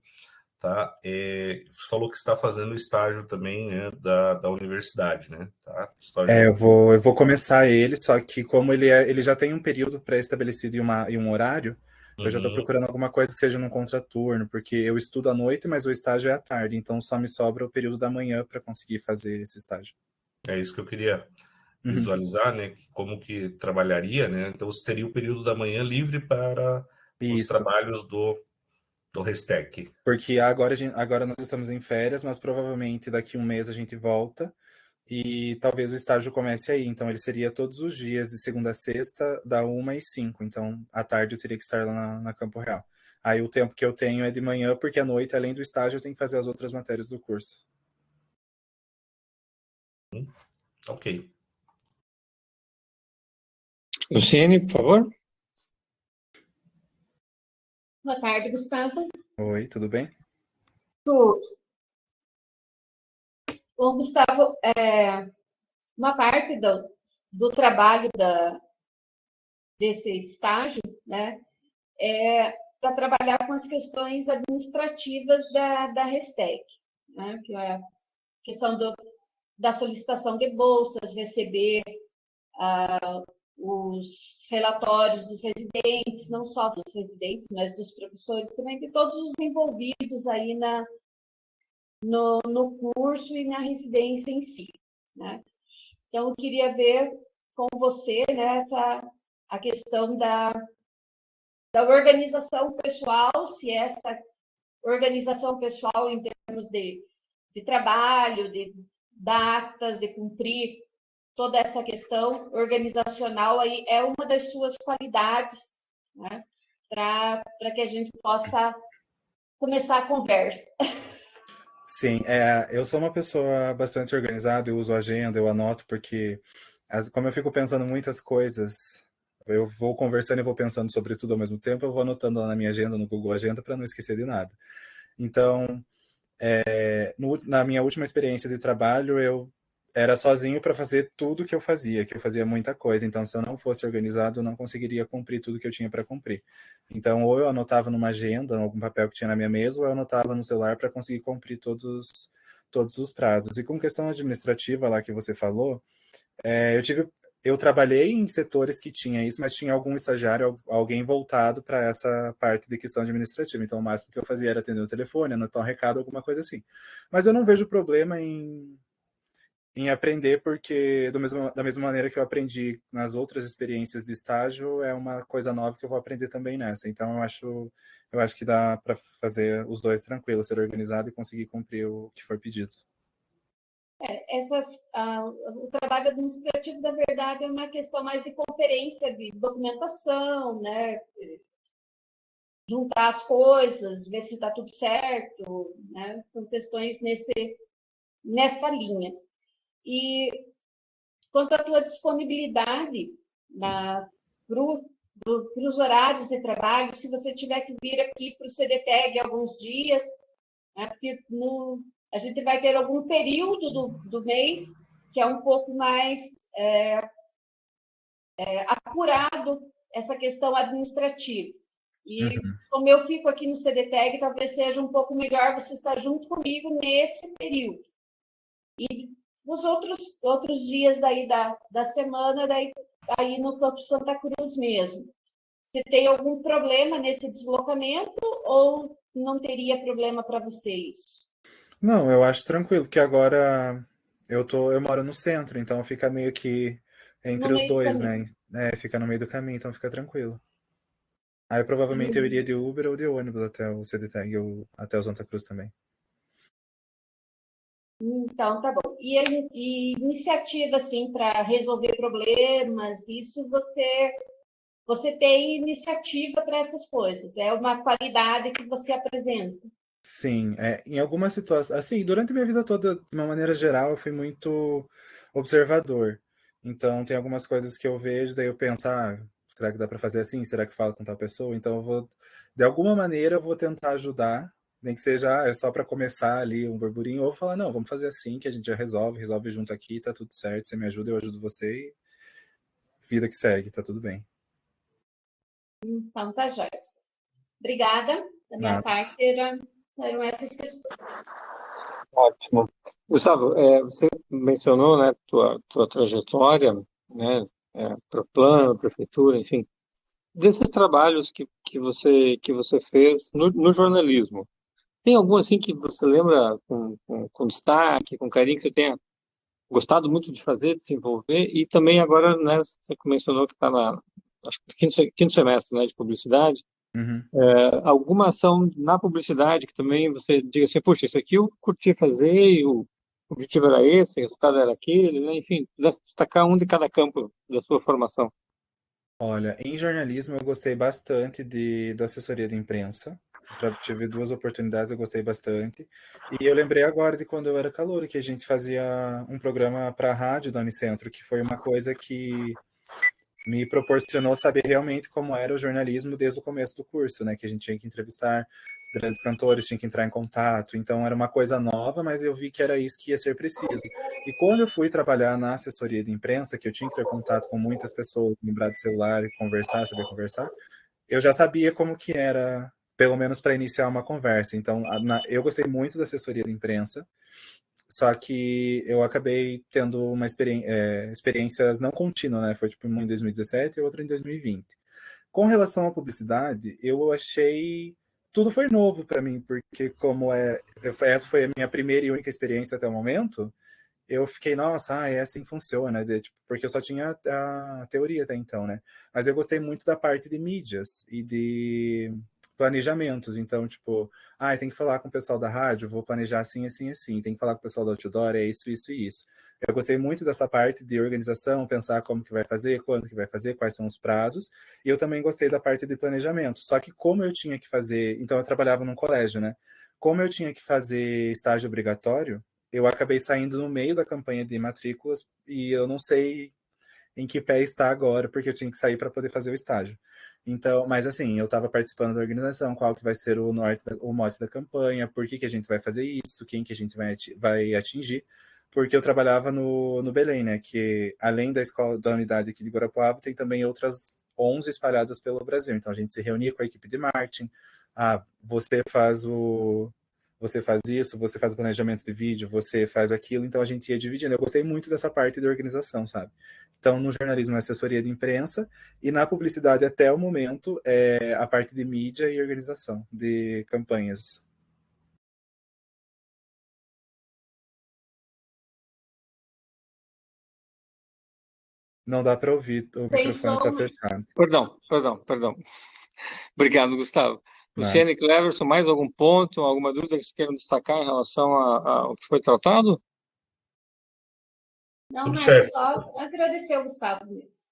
Tá? Você falou que está fazendo estágio também, né, da universidade, né? Tá? Eu vou começar ele, só que como ele já tem um período pré-estabelecido e um horário, eu já estou Uhum, procurando alguma coisa que seja num contraturno, porque eu estudo à noite, mas o estágio é à tarde, então só me sobra o período da manhã para conseguir fazer esse estágio. é isso que eu queria Uhum. visualizar, né? Como que trabalharia, né? Então, você teria o período da manhã livre para os Isso, trabalhos do Restec. porque agora nós estamos em férias, mas provavelmente daqui um mês a gente volta e talvez o estágio comece aí. Então ele seria todos os dias, de segunda a sexta, da 1h às 5h. Então à tarde eu teria que estar lá na Campo Real. Aí o tempo que eu tenho é de manhã, porque à noite, além do estágio, eu tenho que fazer as outras matérias do curso. Ok. Luciene, por favor. Boa tarde, Gustavo. Oi, tudo bem? Tudo. Bom, Gustavo, uma parte do trabalho desse estágio, né, é para trabalhar com as questões administrativas da Restec, né, que é a questão da solicitação de bolsas, receber os relatórios dos residentes, não só dos residentes, mas dos professores, também de todos os envolvidos aí no curso e na residência em si, né? Então, eu queria ver com você, né, a questão da organização pessoal, se essa organização pessoal em termos de trabalho, de datas, de cumprir toda essa questão organizacional aí é uma das suas qualidades, né, para que a gente possa começar a conversa. Sim, eu sou uma pessoa bastante organizada, eu uso agenda, eu anoto, porque como eu fico pensando muitas coisas, eu vou conversando e vou pensando sobre tudo ao mesmo tempo, eu vou anotando lá na minha agenda, no Google Agenda, para não esquecer de nada. Então, na minha última experiência de trabalho, eu era sozinho para fazer tudo que eu fazia muita coisa. Então, se eu não fosse organizado, eu não conseguiria cumprir tudo que eu tinha para cumprir. Então, ou eu anotava numa agenda, em algum papel que tinha na minha mesa, ou eu anotava no celular para conseguir cumprir todos os prazos. E com questão administrativa lá que você falou, eu tive eu trabalhei em setores que tinha isso, mas tinha algum estagiário, alguém voltado para essa parte de questão administrativa. Então, o máximo que eu fazia era atender o telefone, anotar um recado, alguma coisa assim. Mas eu não vejo problema em aprender, porque da mesma maneira que eu aprendi nas outras experiências de estágio, é uma coisa nova que eu vou aprender também nessa. Então, eu acho que dá para fazer os dois tranquilos, ser organizado e conseguir cumprir o que for pedido. O trabalho administrativo, na verdade, é uma questão mais de conferência, de documentação, né? Juntar as coisas, ver se está tudo certo, né? São questões nessa linha. E quanto à tua disponibilidade para os horários de trabalho, se você tiver que vir aqui para o CDTEG alguns dias, né? Porque a gente vai ter algum período do mês que é um pouco mais apurado essa questão administrativa. E como eu fico aqui no CDTEG, talvez seja um pouco melhor você estar junto comigo nesse período. E nos outros dias daí da semana, aí no Campo Santa Cruz mesmo. Você tem algum problema nesse deslocamento ou não teria problema para você isso? Não, eu acho tranquilo, que agora eu moro no centro, então fica meio que No entre os meio do dois, caminho. né? Fica no meio do caminho, então fica tranquilo. Aí provavelmente eu iria de Uber ou de ônibus até o CDTEG ou até o Santa Cruz também. Então, tá bom. E iniciativa, assim, para resolver problemas, isso você tem iniciativa para essas coisas, é uma qualidade que você apresenta. Sim, em algumas situações, assim, durante a minha vida toda, de uma maneira geral, eu fui muito observador. Então, tem algumas coisas que eu vejo, daí eu penso, será que dá para fazer assim? Será que fala com tal pessoa? Então, de alguma maneira, eu vou tentar ajudar, nem que seja, é só para começar ali um burburinho, ou falar, não, vamos fazer assim, que a gente já resolve junto aqui, tá tudo certo, você me ajuda, eu ajudo você, e vida que segue, tá tudo bem. Então, tá, Joyce. Obrigada. Da minha Nada. parte, eram essas questões. Ótimo. Gustavo, você mencionou, né, tua trajetória, né, para plano, prefeitura, enfim, desses trabalhos que você fez no jornalismo. Tem algum assim que você lembra com destaque, com carinho, que você tenha gostado muito de fazer, de se envolver? E também agora, né, você mencionou que está acho que quinto semestre, né, de publicidade. Uhum. Alguma ação na publicidade que também você diga assim, puxa, isso aqui eu curti fazer e o objetivo era esse, o resultado era aquele, né? Enfim, destacar um de cada campo da sua formação. Olha, em jornalismo eu gostei bastante da assessoria de imprensa. Tive duas oportunidades, eu gostei bastante. E eu lembrei agora de quando eu era calouro, que a gente fazia um programa para a rádio da Unicentro, que foi uma coisa que me proporcionou saber realmente como era o jornalismo desde o começo do curso, né? Que a gente tinha que entrevistar grandes cantores, tinha que entrar em contato. Então era uma coisa nova, mas eu vi que era isso que ia ser preciso. E quando eu fui trabalhar na assessoria de imprensa, que eu tinha que ter contato com muitas pessoas, lembrar do celular, conversar, saber conversar, eu já sabia como que era, pelo menos para iniciar uma conversa. Então, eu gostei muito da assessoria de imprensa, só que eu acabei tendo uma experiências não contínuas, né? Foi tipo uma em 2017 e outra em 2020. Com relação à publicidade, eu achei tudo foi novo para mim, porque essa foi a minha primeira e única experiência até o momento, eu fiquei, nossa, é assim que funciona, tipo, porque eu só tinha a teoria até então, né? Mas eu gostei muito da parte de mídias e de planejamentos. Então, tipo, tem que falar com o pessoal da rádio, vou planejar assim, assim, assim. Tem que falar com o pessoal do outdoor, é isso, isso e isso. Eu gostei muito dessa parte de organização, pensar como que vai fazer, quando que vai fazer, quais são os prazos. E eu também gostei da parte de planejamento. Só que como eu tinha que fazer, então eu trabalhava num colégio, né? Como eu tinha que fazer estágio obrigatório, eu acabei saindo no meio da campanha de matrículas e eu não sei em que pé está agora, porque eu tinha que sair para poder fazer o estágio. Então, mas assim, eu estava participando da organização, qual que vai ser o mote da campanha, por que, que a gente vai fazer isso, quem que a gente vai atingir, porque eu trabalhava no Belém, né, que além da escola, da unidade aqui de Guarapuava, tem também outras 11 espalhadas pelo Brasil. Então a gente se reunia com a equipe de marketing, você faz isso, você faz o planejamento de vídeo, você faz aquilo, então a gente ia dividindo. Eu gostei muito dessa parte de organização, sabe? Então, no jornalismo, é assessoria de imprensa, e na publicidade, até o momento, é a parte de mídia e organização de campanhas. Não dá para ouvir, o Tem microfone está som, né? fechado. Perdão. Obrigado, Gustavo. Nada. Luciane e Cleverson, mais algum ponto, alguma dúvida que vocês queiram destacar em relação ao que foi tratado? Não, Tudo mas certo. só agradecer ao Gustavo mesmo.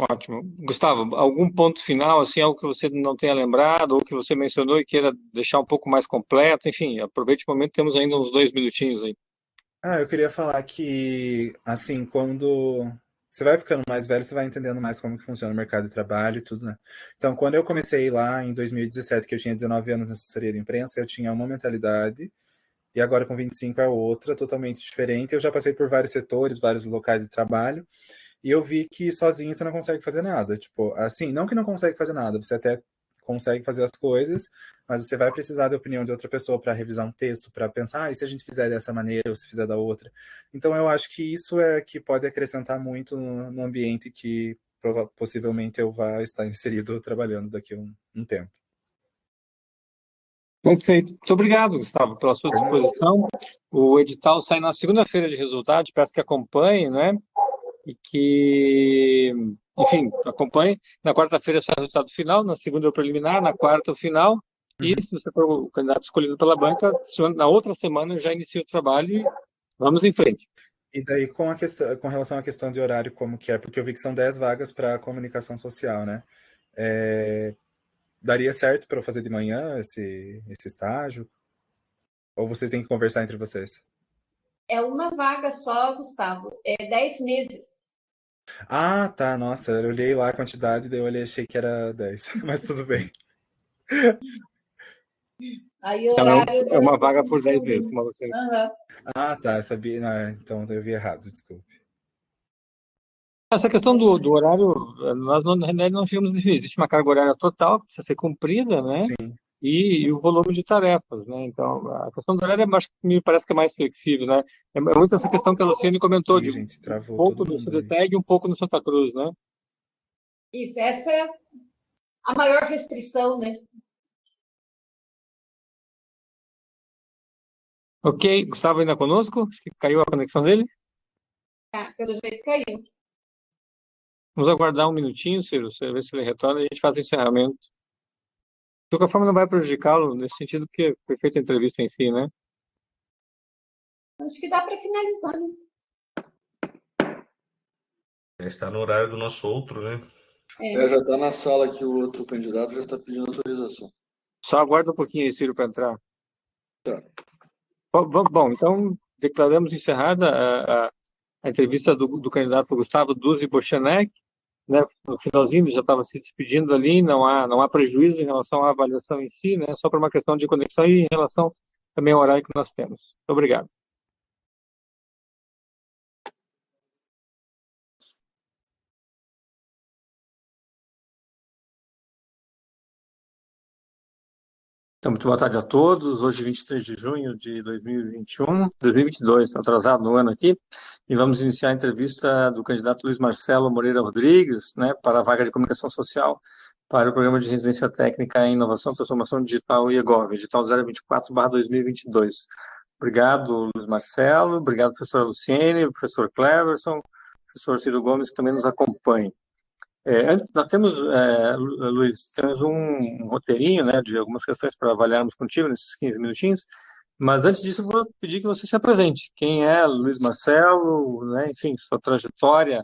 Ótimo. Gustavo, algum ponto final, assim, algo que você não tenha lembrado ou que você mencionou e queira deixar um pouco mais completo? Enfim, aproveite o momento, temos ainda uns 2 minutinhos aí. Eu queria falar que, assim, quando você vai ficando mais velho, você vai entendendo mais como que funciona o mercado de trabalho e tudo, né? Então, quando eu comecei lá em 2017, que eu tinha 19 anos na assessoria de imprensa, eu tinha uma mentalidade, e agora com 25 é outra, totalmente diferente. Eu já passei por vários setores, vários locais de trabalho, e eu vi que sozinho você não consegue fazer nada. Tipo, assim, não que não consegue fazer nada, você até consegue fazer as coisas, mas você vai precisar da opinião de outra pessoa para revisar um texto, para pensar, e se a gente fizer dessa maneira ou se fizer da outra. Então eu acho que isso é que pode acrescentar muito no ambiente que possivelmente eu vá estar inserido trabalhando daqui a um tempo. Perfeito. Muito obrigado, Gustavo, pela sua disposição. O edital sai na segunda-feira de resultados, peço que acompanhe, né? E que, enfim, acompanhe. Na quarta-feira sai o resultado final, na segunda é o preliminar, na quarta é o final. E se você for o candidato escolhido pela banca, na outra semana eu já inicio o trabalho e vamos em frente. E daí, com relação à questão de horário, como que é? Porque eu vi que são 10 vagas para comunicação social, né? Daria certo para eu fazer de manhã esse estágio? Ou vocês têm que conversar entre vocês? É uma vaga só, Gustavo. É 10 meses. Ah, tá. Nossa, eu olhei lá a quantidade, daí eu olhei, achei que era 10. Mas tudo bem. Aí o Então, horário é uma da vaga por 10 definição vezes, dele. como você. Aham. Ah, tá. Eu sabia. Não, então eu vi errado, desculpe. Essa questão do horário, nós não, na realidade não tínhamos definido. Existe uma carga horária total que precisa ser cumprida, né? Sim. E o volume de tarefas, né? Então, a questão do horário me parece que é mais flexível, né? É muito essa questão que a Luciane comentou, Ih, de um gente, travou pouco todo no mundo aí. CDTEG e um pouco no Santa Cruz, né? Isso, essa é a maior restrição, né? Ok, Gustavo ainda conosco? Acho que caiu a conexão dele. Tá, pelo jeito caiu. Vamos aguardar um minutinho, Ciro, você ver se ele retorna e a gente faz o encerramento. De qualquer forma, não vai prejudicá-lo nesse sentido, porque foi feita a entrevista em si, né? Acho que dá para finalizar, né? Já está no horário do nosso outro, né? É. Já está na sala que o outro candidato já está pedindo autorização. Só aguarda um pouquinho aí, Ciro, para entrar. Tá. Bom, então declaramos encerrada a entrevista do candidato Gustavo Duzzi Bochenek, né? No finalzinho ele já estava se despedindo ali, não há prejuízo em relação à avaliação em si, né? Só por uma questão de conexão e em relação também ao horário que nós temos. Muito obrigado. Então, muito boa tarde a todos. Hoje, 23 de junho de 2022, estou atrasado no ano aqui, e vamos iniciar a entrevista do candidato Luiz Marcelo Moreira Rodrigues, né, para a vaga de comunicação social para o programa de residência técnica em inovação, transformação digital e EGOV, edital 024/2022. Obrigado, Luiz Marcelo, obrigado, professora Luciene, professor Cleverson, professor Ciro Gomes, que também nos acompanha. Antes, nós temos, Luiz, temos um roteirinho, né, de algumas questões para avaliarmos contigo nesses 15 minutinhos, mas antes disso eu vou pedir que você se apresente. Quem é Luiz Marcelo, né, enfim, sua trajetória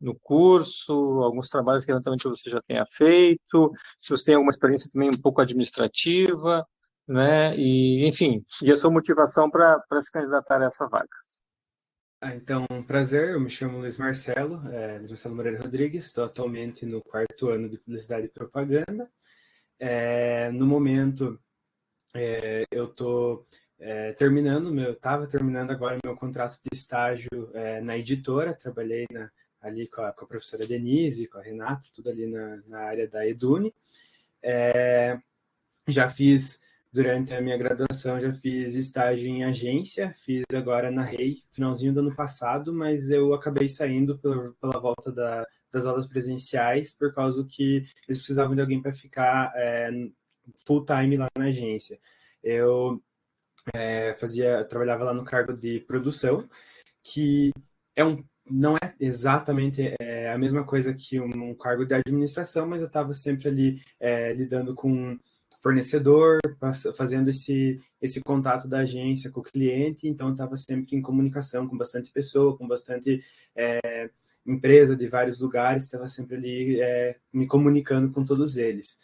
no curso, alguns trabalhos que eventualmente você já tenha feito, se você tem alguma experiência também um pouco administrativa, né, e, enfim, e a sua motivação para se candidatar a essa vaga. Então, prazer, eu me chamo Luiz Marcelo Moreira Rodrigues, estou atualmente no 4º ano de Publicidade e Propaganda. No momento, eu estou estava terminando agora meu contrato de estágio na editora, trabalhei ali com a professora Denise, com a Renata, tudo ali na área da Edune. Já fiz, durante a minha graduação, já fiz estágio em agência, fiz agora na REI, finalzinho do ano passado, mas eu acabei saindo pela volta das aulas presenciais, por causa que eles precisavam de alguém para ficar full time lá na agência. Eu trabalhava lá no cargo de produção, que não é exatamente a mesma coisa que um cargo de administração, mas eu estava sempre ali lidando com fornecedor, fazendo esse contato da agência com o cliente, então eu estava sempre em comunicação com bastante pessoa, com bastante empresa de vários lugares, estava sempre ali me comunicando com todos eles.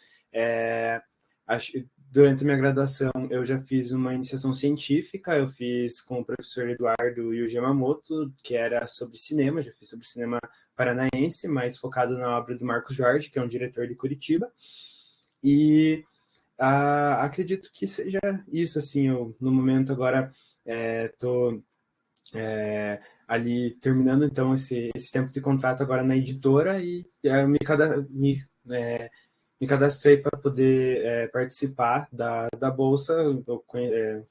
Durante a minha graduação, eu já fiz uma iniciação científica, eu fiz com o professor Eduardo Yuji Yamamoto, que era sobre cinema, já fiz sobre cinema paranaense, mas focado na obra do Marcos Jorge, que é um diretor de Curitiba, e acredito que seja isso, assim, eu, no momento agora estou ali terminando, então, esse tempo de contrato agora na editora, e me cadastrei para poder participar da Bolsa.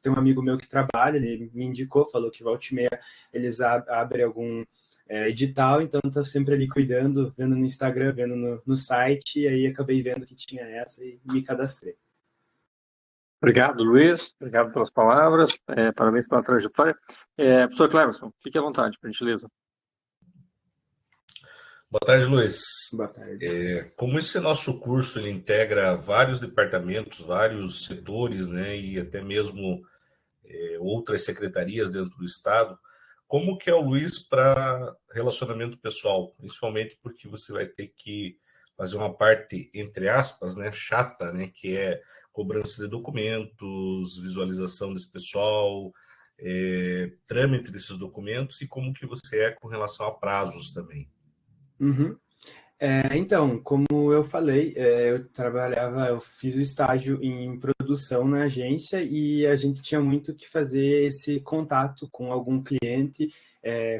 Tem um amigo meu que trabalha, ele me indicou, falou que volta e meia eles abrem algum edital, então estou sempre ali cuidando, vendo no Instagram, vendo no site, e aí acabei vendo que tinha essa e me cadastrei. Obrigado, Luiz. Obrigado pelas palavras. Parabéns pela trajetória. Professor Cleverson, fique à vontade, por gentileza. Boa tarde, Luiz. Boa tarde. Como esse nosso curso ele integra vários departamentos, vários setores, né, e até mesmo outras secretarias dentro do Estado, como que é o Luiz para relacionamento pessoal? Principalmente porque você vai ter que fazer uma parte, entre aspas, né, chata, né, que é cobrança de documentos, visualização desse pessoal, trâmite desses documentos, e como que você é com relação a prazos também. Uhum. Então, como eu falei, eu fiz o estágio em produção na agência e a gente tinha muito que fazer esse contato com algum cliente,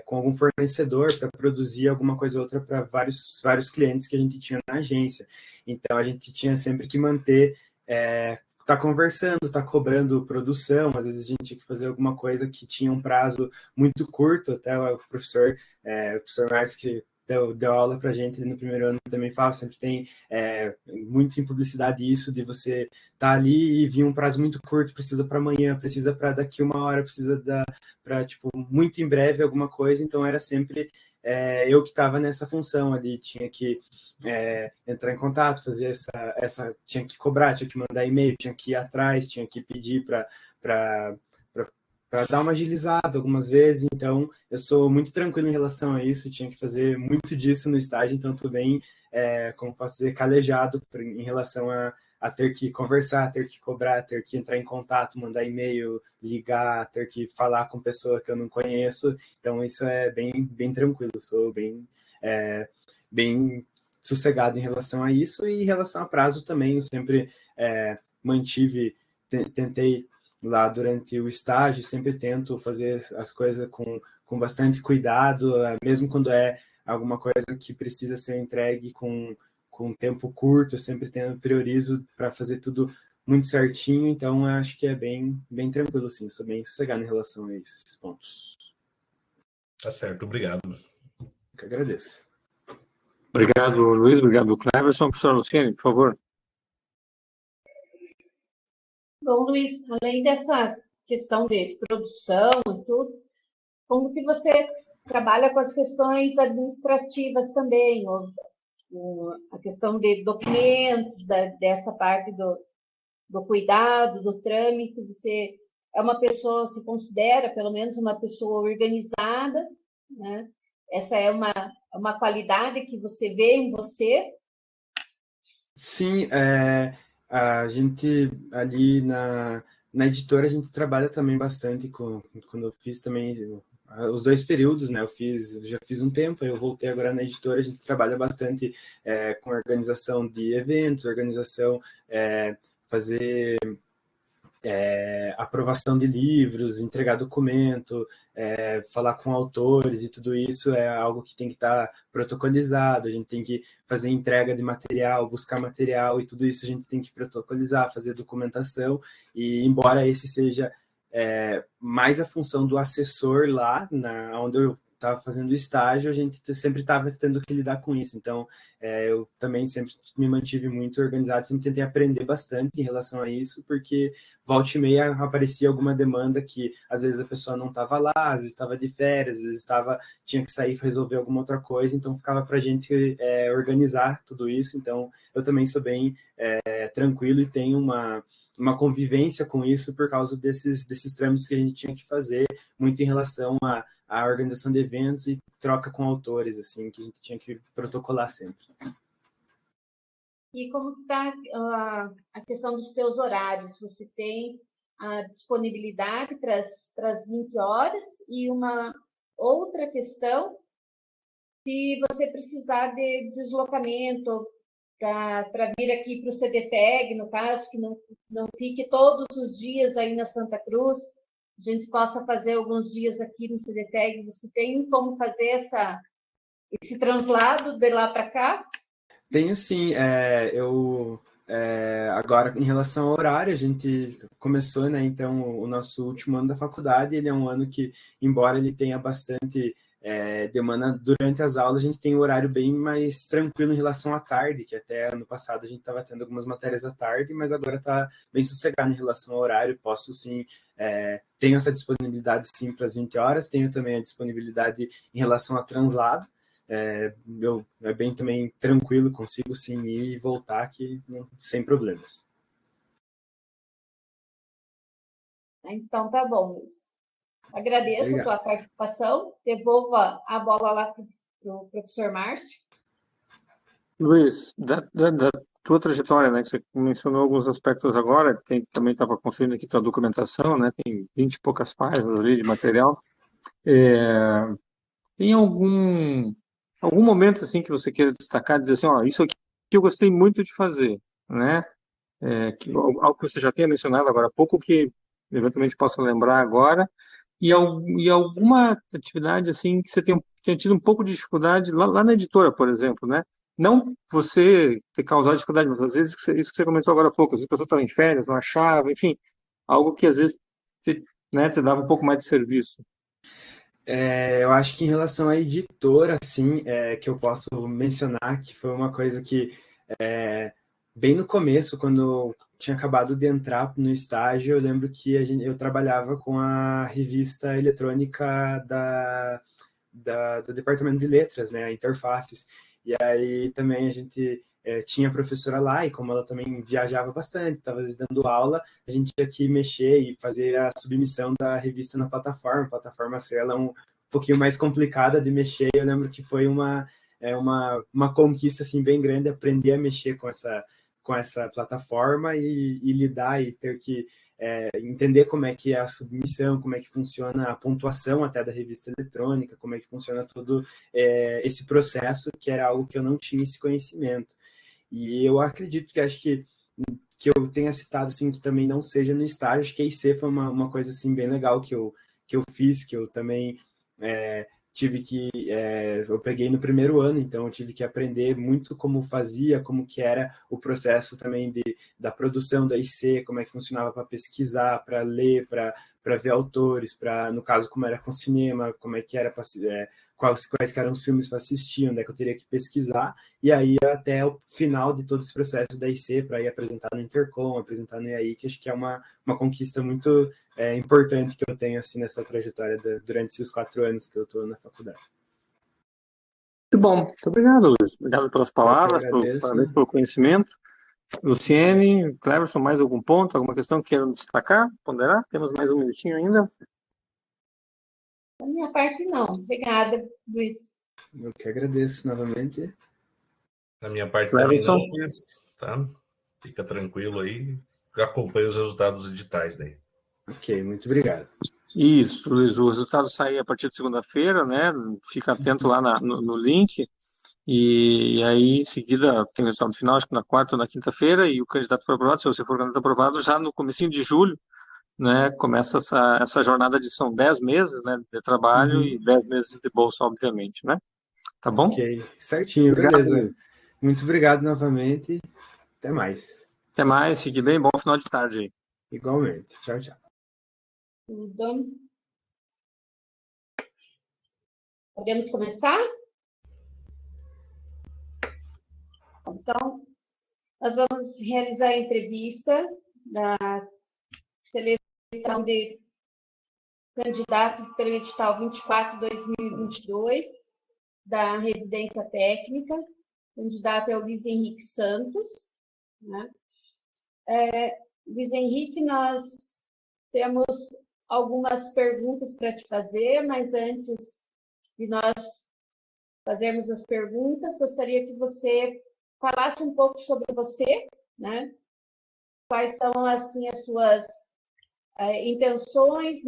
com algum fornecedor para produzir alguma coisa ou outra para vários clientes que a gente tinha na agência. Então, a gente tinha sempre que manter, tá conversando, tá cobrando produção, às vezes a gente tinha que fazer alguma coisa que tinha um prazo muito curto, até o professor Marques, que deu aula para a gente no primeiro ano, também fala, sempre tem muito em publicidade isso, de você estar ali e vir um prazo muito curto, precisa para amanhã, precisa para daqui uma hora, precisa para, tipo, muito em breve alguma coisa, então era sempre eu que estava nessa função ali, tinha que entrar em contato, fazer tinha que cobrar, tinha que mandar e-mail, tinha que ir atrás, tinha que pedir para dar uma agilizada algumas vezes, então eu sou muito tranquilo em relação a isso, tinha que fazer muito disso no estágio, então estou bem, como posso dizer, calejado em relação a ter que conversar, ter que cobrar, ter que entrar em contato, mandar e-mail, ligar, ter que falar com pessoa que eu não conheço, então isso é bem tranquilo, sou bem sossegado em relação a isso, e em relação a prazo também, eu sempre tentei lá durante o estágio, sempre tento fazer as coisas com bastante cuidado, mesmo quando é alguma coisa que precisa ser entregue com tempo curto, eu sempre priorizo para fazer tudo muito certinho, então eu acho que é bem tranquilo, sim, sou bem sossegado em relação a esses pontos. Tá certo, obrigado. Eu que agradeço. Obrigado, Luiz, obrigado, Cleverson. Professor Luciane, por favor. Bom, Luiz, além dessa questão de produção e tudo, como que você trabalha com as questões administrativas também, a questão de documentos, dessa parte do cuidado, do trâmite, você é uma pessoa, se considera pelo menos uma pessoa organizada, né? Essa é uma qualidade que você vê em você? Sim, a gente ali na editora, a gente trabalha também bastante quando eu fiz também os 2 períodos, né? Já fiz um tempo, eu voltei agora na editora, a gente trabalha bastante com organização de eventos, fazer aprovação de livros, entregar documento, falar com autores, e tudo isso é algo que tem que estar protocolizado, a gente tem que fazer entrega de material, buscar material, e tudo isso a gente tem que protocolizar, fazer documentação, e embora esse seja mais a função do assessor lá, onde eu estava fazendo estágio, a gente sempre estava tendo que lidar com isso. Então, eu também sempre me mantive muito organizado, sempre tentei aprender bastante em relação a isso, porque volta e meia aparecia alguma demanda que às vezes a pessoa não estava lá, às vezes estava de férias, às vezes tinha que sair para resolver alguma outra coisa, então ficava para a gente organizar tudo isso. Então, eu também sou bem tranquilo e tenho uma convivência com isso por causa desses trâmites que a gente tinha que fazer, muito em relação à organização de eventos e troca com autores, assim, que a gente tinha que protocolar sempre. E como está a questão dos teus horários? Você tem a disponibilidade para as 20 horas? E uma outra questão, se você precisar de deslocamento para vir aqui para o CDTEG, no caso, que não fique todos os dias aí na Santa Cruz, a gente possa fazer alguns dias aqui no CDTEG. Você tem como fazer esse translado de lá para cá? Tenho sim. Agora, em relação ao horário, a gente começou, né? Então, o nosso último ano da faculdade, ele é um ano que, embora ele tenha bastante demanda durante as aulas, a gente tem um horário bem mais tranquilo em relação à tarde, que até ano passado a gente estava tendo algumas matérias à tarde, mas agora está bem sossegado em relação ao horário. Posso sim, tenho essa disponibilidade sim para as 20 horas, tenho também a disponibilidade em relação a translado. É bem também tranquilo, consigo sim ir e voltar aqui sem problemas. Então tá bom, Luiz. Agradeço Obrigado. a tua participação. Devolvo a bola lá para o professor Márcio. Luiz, da tua trajetória, né, que você mencionou alguns aspectos agora, também estava conferindo aqui tua documentação, né, tem 20 e poucas páginas ali de material. Tem algum momento assim que você queira destacar, dizer assim, ó, isso aqui que eu gostei muito de fazer, né? Algo que você já tenha mencionado agora há pouco, que eventualmente possa lembrar agora, e alguma atividade assim que você tenha tido um pouco de dificuldade lá na editora, por exemplo, né? Não você ter causado dificuldade, mas às vezes isso que você comentou agora há pouco, às vezes a pessoa estava em férias, não achava, enfim, algo que às vezes te dava um pouco mais de serviço. Eu acho que em relação à editora, assim, que eu posso mencionar que foi uma coisa que, bem no começo, quando eu tinha acabado de entrar no estágio, eu lembro que eu trabalhava com a revista eletrônica do Departamento de Letras, né, a Interfaces, e aí também a gente tinha a professora lá, e como ela também viajava bastante, estava às vezes dando aula, a gente tinha que mexer e fazer a submissão da revista na plataforma. A plataforma ela é um pouquinho mais complicada de mexer, eu lembro que foi uma conquista assim, bem grande aprender a mexer com essa plataforma e lidar e ter que entender como é que é a submissão, como é que funciona a pontuação até da revista eletrônica, como é que funciona todo esse processo, que era algo que eu não tinha esse conhecimento. E eu acredito que acho que eu tenha citado assim, que também não seja no estágio, acho que a IC foi uma coisa assim, bem legal que eu fiz, que eu também tive que, eu peguei no primeiro ano, então eu tive que aprender muito como fazia, como que era o processo também da produção da IC, como é que funcionava para pesquisar, para ler, para ver autores, no caso, como era com cinema, como é que era quais que eram os filmes para assistir, onde é que eu teria que pesquisar, e aí até o final de todo esse processo da IC, para ir apresentar no Intercom, apresentar no IAI, que acho que é uma conquista muito importante que eu tenho assim, nessa trajetória durante esses 4 anos que eu estou na faculdade. Muito bom, muito obrigado, Luiz. Obrigado pelas palavras, parabéns pelo conhecimento. Luciene, Cleverson, mais algum ponto, alguma questão que queiram destacar, ponderar? Temos mais um minutinho ainda. Da minha parte, não. Obrigada, Luiz. Eu que agradeço novamente. Da minha parte também não, Luiz, tá? Fica tranquilo aí, acompanha os resultados editais daí. Ok, muito obrigado. Isso, Luiz, o resultado sai a partir de segunda-feira, né? Fica atento lá no link. E aí, em seguida, tem o resultado final, acho que na quarta ou na quinta-feira, e o candidato for aprovado, se você for candidato aprovado, já no comecinho de julho, né, começa essa jornada de, são 10 meses, né, de trabalho e 10 meses de bolsa, obviamente, né? Tá bom? Ok, certinho, obrigado, beleza. Muito obrigado novamente. Até mais. Até mais, fique bem, bom final de tarde aí. Igualmente. Tchau, tchau. Tudo. Podemos começar? Então, nós vamos realizar a entrevista da seleção de candidato pelo edital 24/2022 da residência técnica. O candidato é o Luiz Henrique Santos, né? Luiz Henrique, nós temos algumas perguntas para te fazer, mas antes de nós fazermos as perguntas, gostaria que você falasse um pouco sobre você, né? Quais são, assim, as suas intenções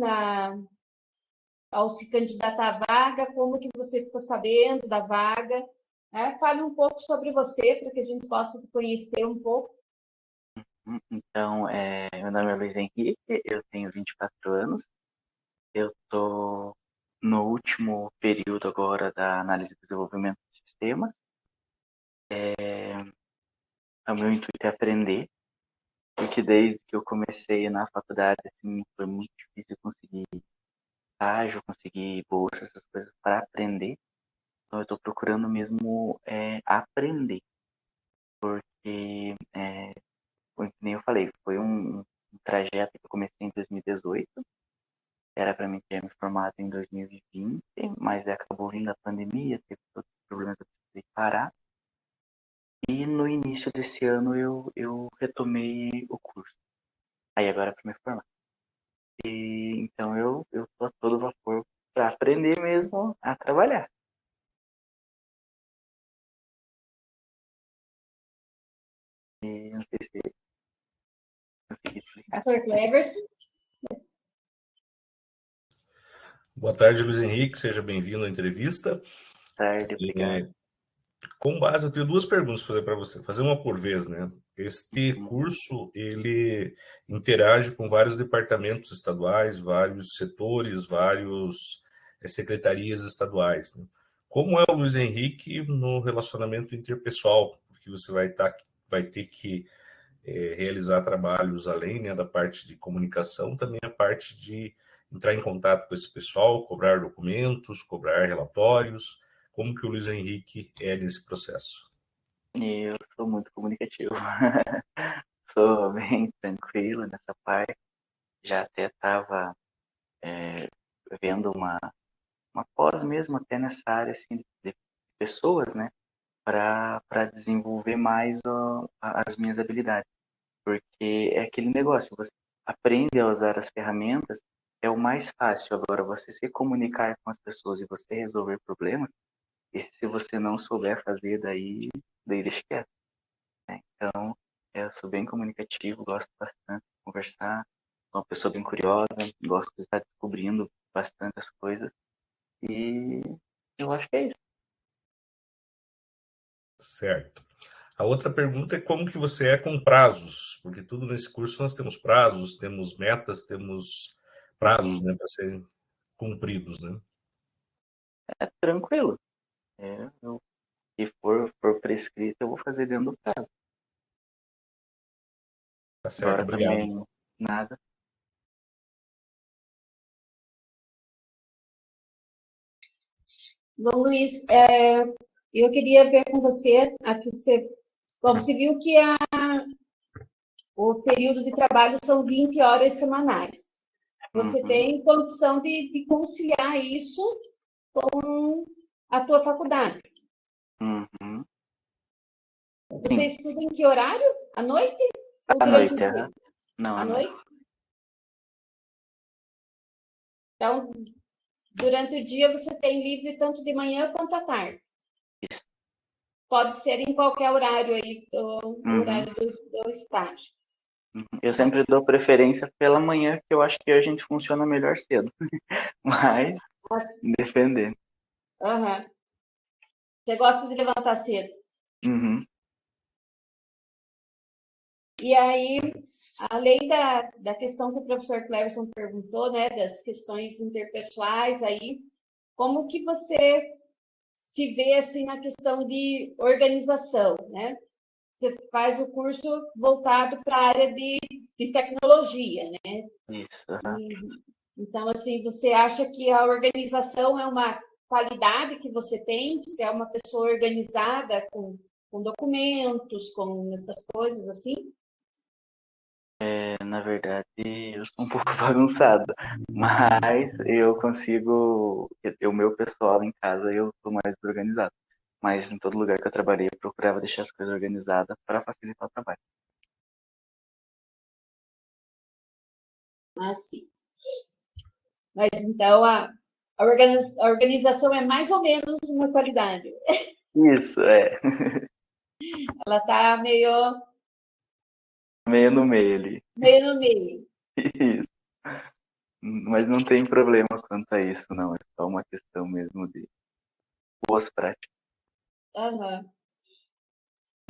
ao se candidatar à vaga, como que você ficou sabendo da vaga, né? Fale um pouco sobre você, para que a gente possa te conhecer um pouco. Então, meu nome é Luiz Henrique, eu tenho 24 anos, eu estou no último período agora da análise e desenvolvimento de sistemas. O meu intuito é aprender, porque desde que eu comecei na faculdade, assim, foi muito difícil conseguir estágio, conseguir bolsa, essas coisas para aprender. Então, eu estou procurando mesmo aprender, porque, como eu falei, foi um trajeto que eu comecei em 2018, era para mim ter me formado em 2020, mas acabou vindo a pandemia, teve todos os problemas, eu precisei parar. E no início desse ano eu retomei o curso. Aí agora é para me formar. E então eu tô a todo vapor para aprender mesmo a trabalhar. E não sei se consegui explicar. Professor Cleverson. Boa tarde, Luiz Henrique, seja bem-vindo à entrevista. Boa tarde, obrigado. Com base, eu tenho duas perguntas para fazer para você, fazer uma por vez, né? Este curso, ele interage com vários departamentos estaduais, vários setores, vários secretarias estaduais, né? Como é o Luiz Henrique no relacionamento interpessoal? Porque você vai ter que realizar trabalhos além, né, da parte de comunicação, também a parte de entrar em contato com esse pessoal, cobrar documentos, cobrar relatórios. Como que o Luiz Henrique é nesse processo? Eu sou muito comunicativo. Sou bem tranquilo nessa parte. Já até estava vendo uma pós mesmo até nessa área assim, de pessoas, né? Para desenvolver mais as minhas habilidades. Porque é aquele negócio, você aprende a usar as ferramentas, é o mais fácil. Agora, você se comunicar com as pessoas e você resolver problemas, e se você não souber fazer, daí deixa quieto, né? Então, eu sou bem comunicativo, gosto bastante de conversar, sou uma pessoa bem curiosa, gosto de estar descobrindo bastante as coisas, e eu acho que é isso. Certo. A outra pergunta é como que você é com prazos, porque tudo nesse curso nós temos prazos, temos metas, temos prazos, né, para serem cumpridos, né? É tranquilo. Se for prescrito, eu vou fazer dentro do prazo. Tá certo, Agora obrigado. também nada. Bom, Luiz, eu queria ver com você, aqui você viu que o período de trabalho são 20 horas semanais. Você tem condição de conciliar isso com a tua faculdade. Uhum. Você estuda em que horário? À noite? Ou À durante noite, o dia? não, À noite? Então, durante o dia você tem livre tanto de manhã quanto à tarde. Isso. Pode ser em qualquer horário aí, o horário do estágio. Eu sempre dou preferência pela manhã, que eu acho que a gente funciona melhor cedo. Mas, defendendo. Uhum. Você gosta de levantar cedo. Uhum. E aí, além da questão que o professor Cleverson perguntou, né, das questões interpessoais aí, como que você se vê assim na questão de organização, né? Você faz o curso voltado para a área de tecnologia, né? Isso. Uhum. Então, assim, você acha que a organização é uma qualidade que você tem, se é uma pessoa organizada com documentos, com essas coisas assim? Na verdade, eu sou um pouco bagunçado, mas eu consigo, o meu pessoal em casa eu sou mais desorganizado, mas em todo lugar que eu trabalhei eu procurava deixar as coisas organizadas para facilitar o trabalho. Ah, sim. Mas então a organização é mais ou menos uma qualidade. Isso, Ela está meio no meio ali. meio no meio. Isso. Mas não tem problema quanto a isso, não. É só uma questão mesmo de boas práticas. Aham.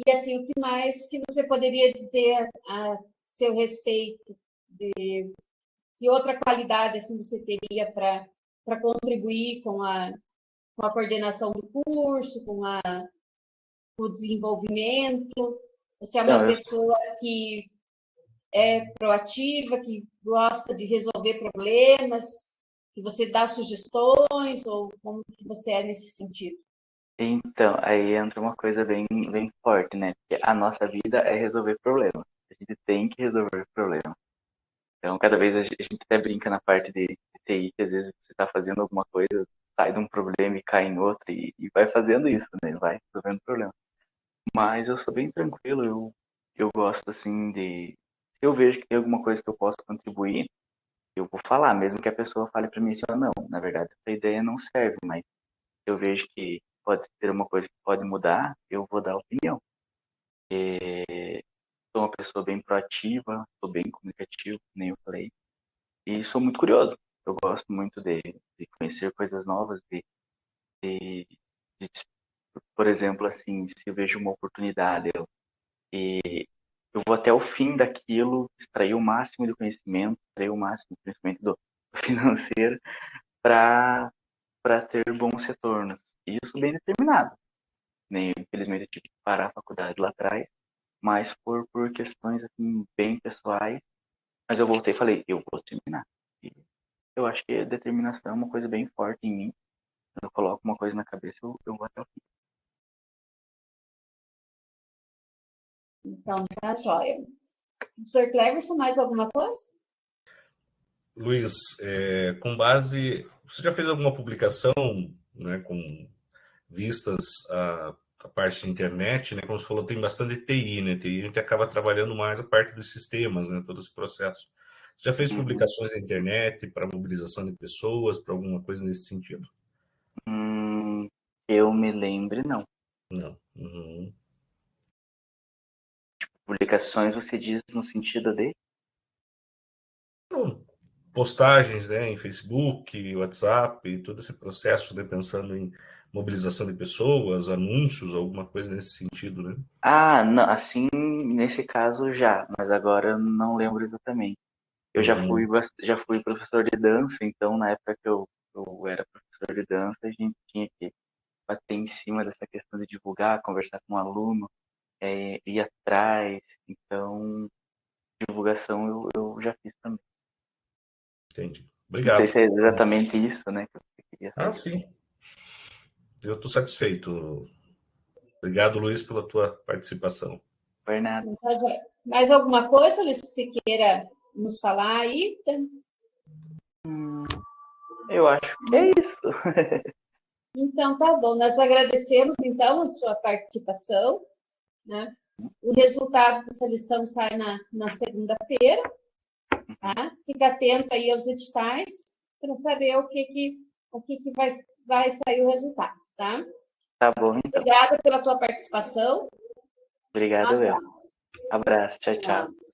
E assim, o que mais que você poderia dizer a seu respeito? Que outra qualidade assim você teria para contribuir com a coordenação do curso, com o desenvolvimento? Você é uma Então, pessoa que é proativa, que gosta de resolver problemas, que você dá sugestões, ou como que você é nesse sentido? então, aí entra uma coisa bem, bem forte, né? Porque a nossa vida é resolver problemas. A gente tem que resolver problemas. Então, cada vez a gente até brinca na parte de TI, que às vezes você está fazendo alguma coisa, sai de um problema e cai em outro, e vai fazendo isso, né? Vai resolvendo problema. Mas eu sou bem tranquilo, eu gosto, assim, de... Se eu vejo que tem alguma coisa que eu posso contribuir, eu vou falar, mesmo que a pessoa fale para mim assim, ou não, na verdade, essa ideia não serve, mas se eu vejo que pode ser uma coisa que pode mudar, eu vou dar opinião. Sou uma pessoa bem proativa, sou bem comunicativo, nem eu falei, e sou muito curioso. Eu gosto muito de conhecer coisas novas, de, de, por exemplo, assim, se eu vejo uma oportunidade, eu vou até o fim daquilo, extrair o máximo de conhecimento, extrair o máximo de conhecimento do financeiro para ter bons retornos. E isso bem determinado. Nem, infelizmente, eu tive que parar a faculdade lá atrás, mas por questões assim, bem pessoais. Mas eu voltei e falei, eu vou terminar. E eu acho que a determinação é uma coisa bem forte em mim. Quando eu coloco uma coisa na cabeça, eu vou até o fim. Então, tá joia. Professor Cleverson, mais alguma coisa? Luiz, com base, você já fez alguma publicação, né, com vistas a parte de internet, né? Como você falou, tem bastante TI, né? TI a gente acaba trabalhando mais a parte dos sistemas, né? Todo esse processo. Você já fez Uhum. publicações na internet para mobilização de pessoas, para alguma coisa nesse sentido? Eu me lembre, não. Não. Uhum. Publicações você diz no sentido de? Então, postagens, né, em Facebook, WhatsApp, todo esse processo, né, pensando em mobilização de pessoas, anúncios, alguma coisa nesse sentido, né? Ah, não, assim, nesse caso já, mas agora eu não lembro exatamente. Eu Uhum. já fui professor de dança, então na época que eu era professor de dança, a gente tinha que bater em cima dessa questão de divulgar, conversar com o aluno, ir atrás. Então, divulgação eu já fiz também. Entendi. Não sei Obrigado. se é exatamente isso, né, que você queria Ah, saber. sim. Eu estou satisfeito. Obrigado, Luiz, pela tua participação. Bernardo, Tá joia. Mais alguma coisa, Luiz, que você queira nos falar aí? eu acho que é isso. Então, tá bom. Nós agradecemos, então, a sua participação, né? O resultado dessa lição sai na segunda-feira, tá? Fica atento aí aos editais para saber o que vai sair o resultado, tá? Tá bom, então. Obrigada pela tua participação. Um Obrigado, eu. abraço. Abraço, tchau, tchau. Tchau.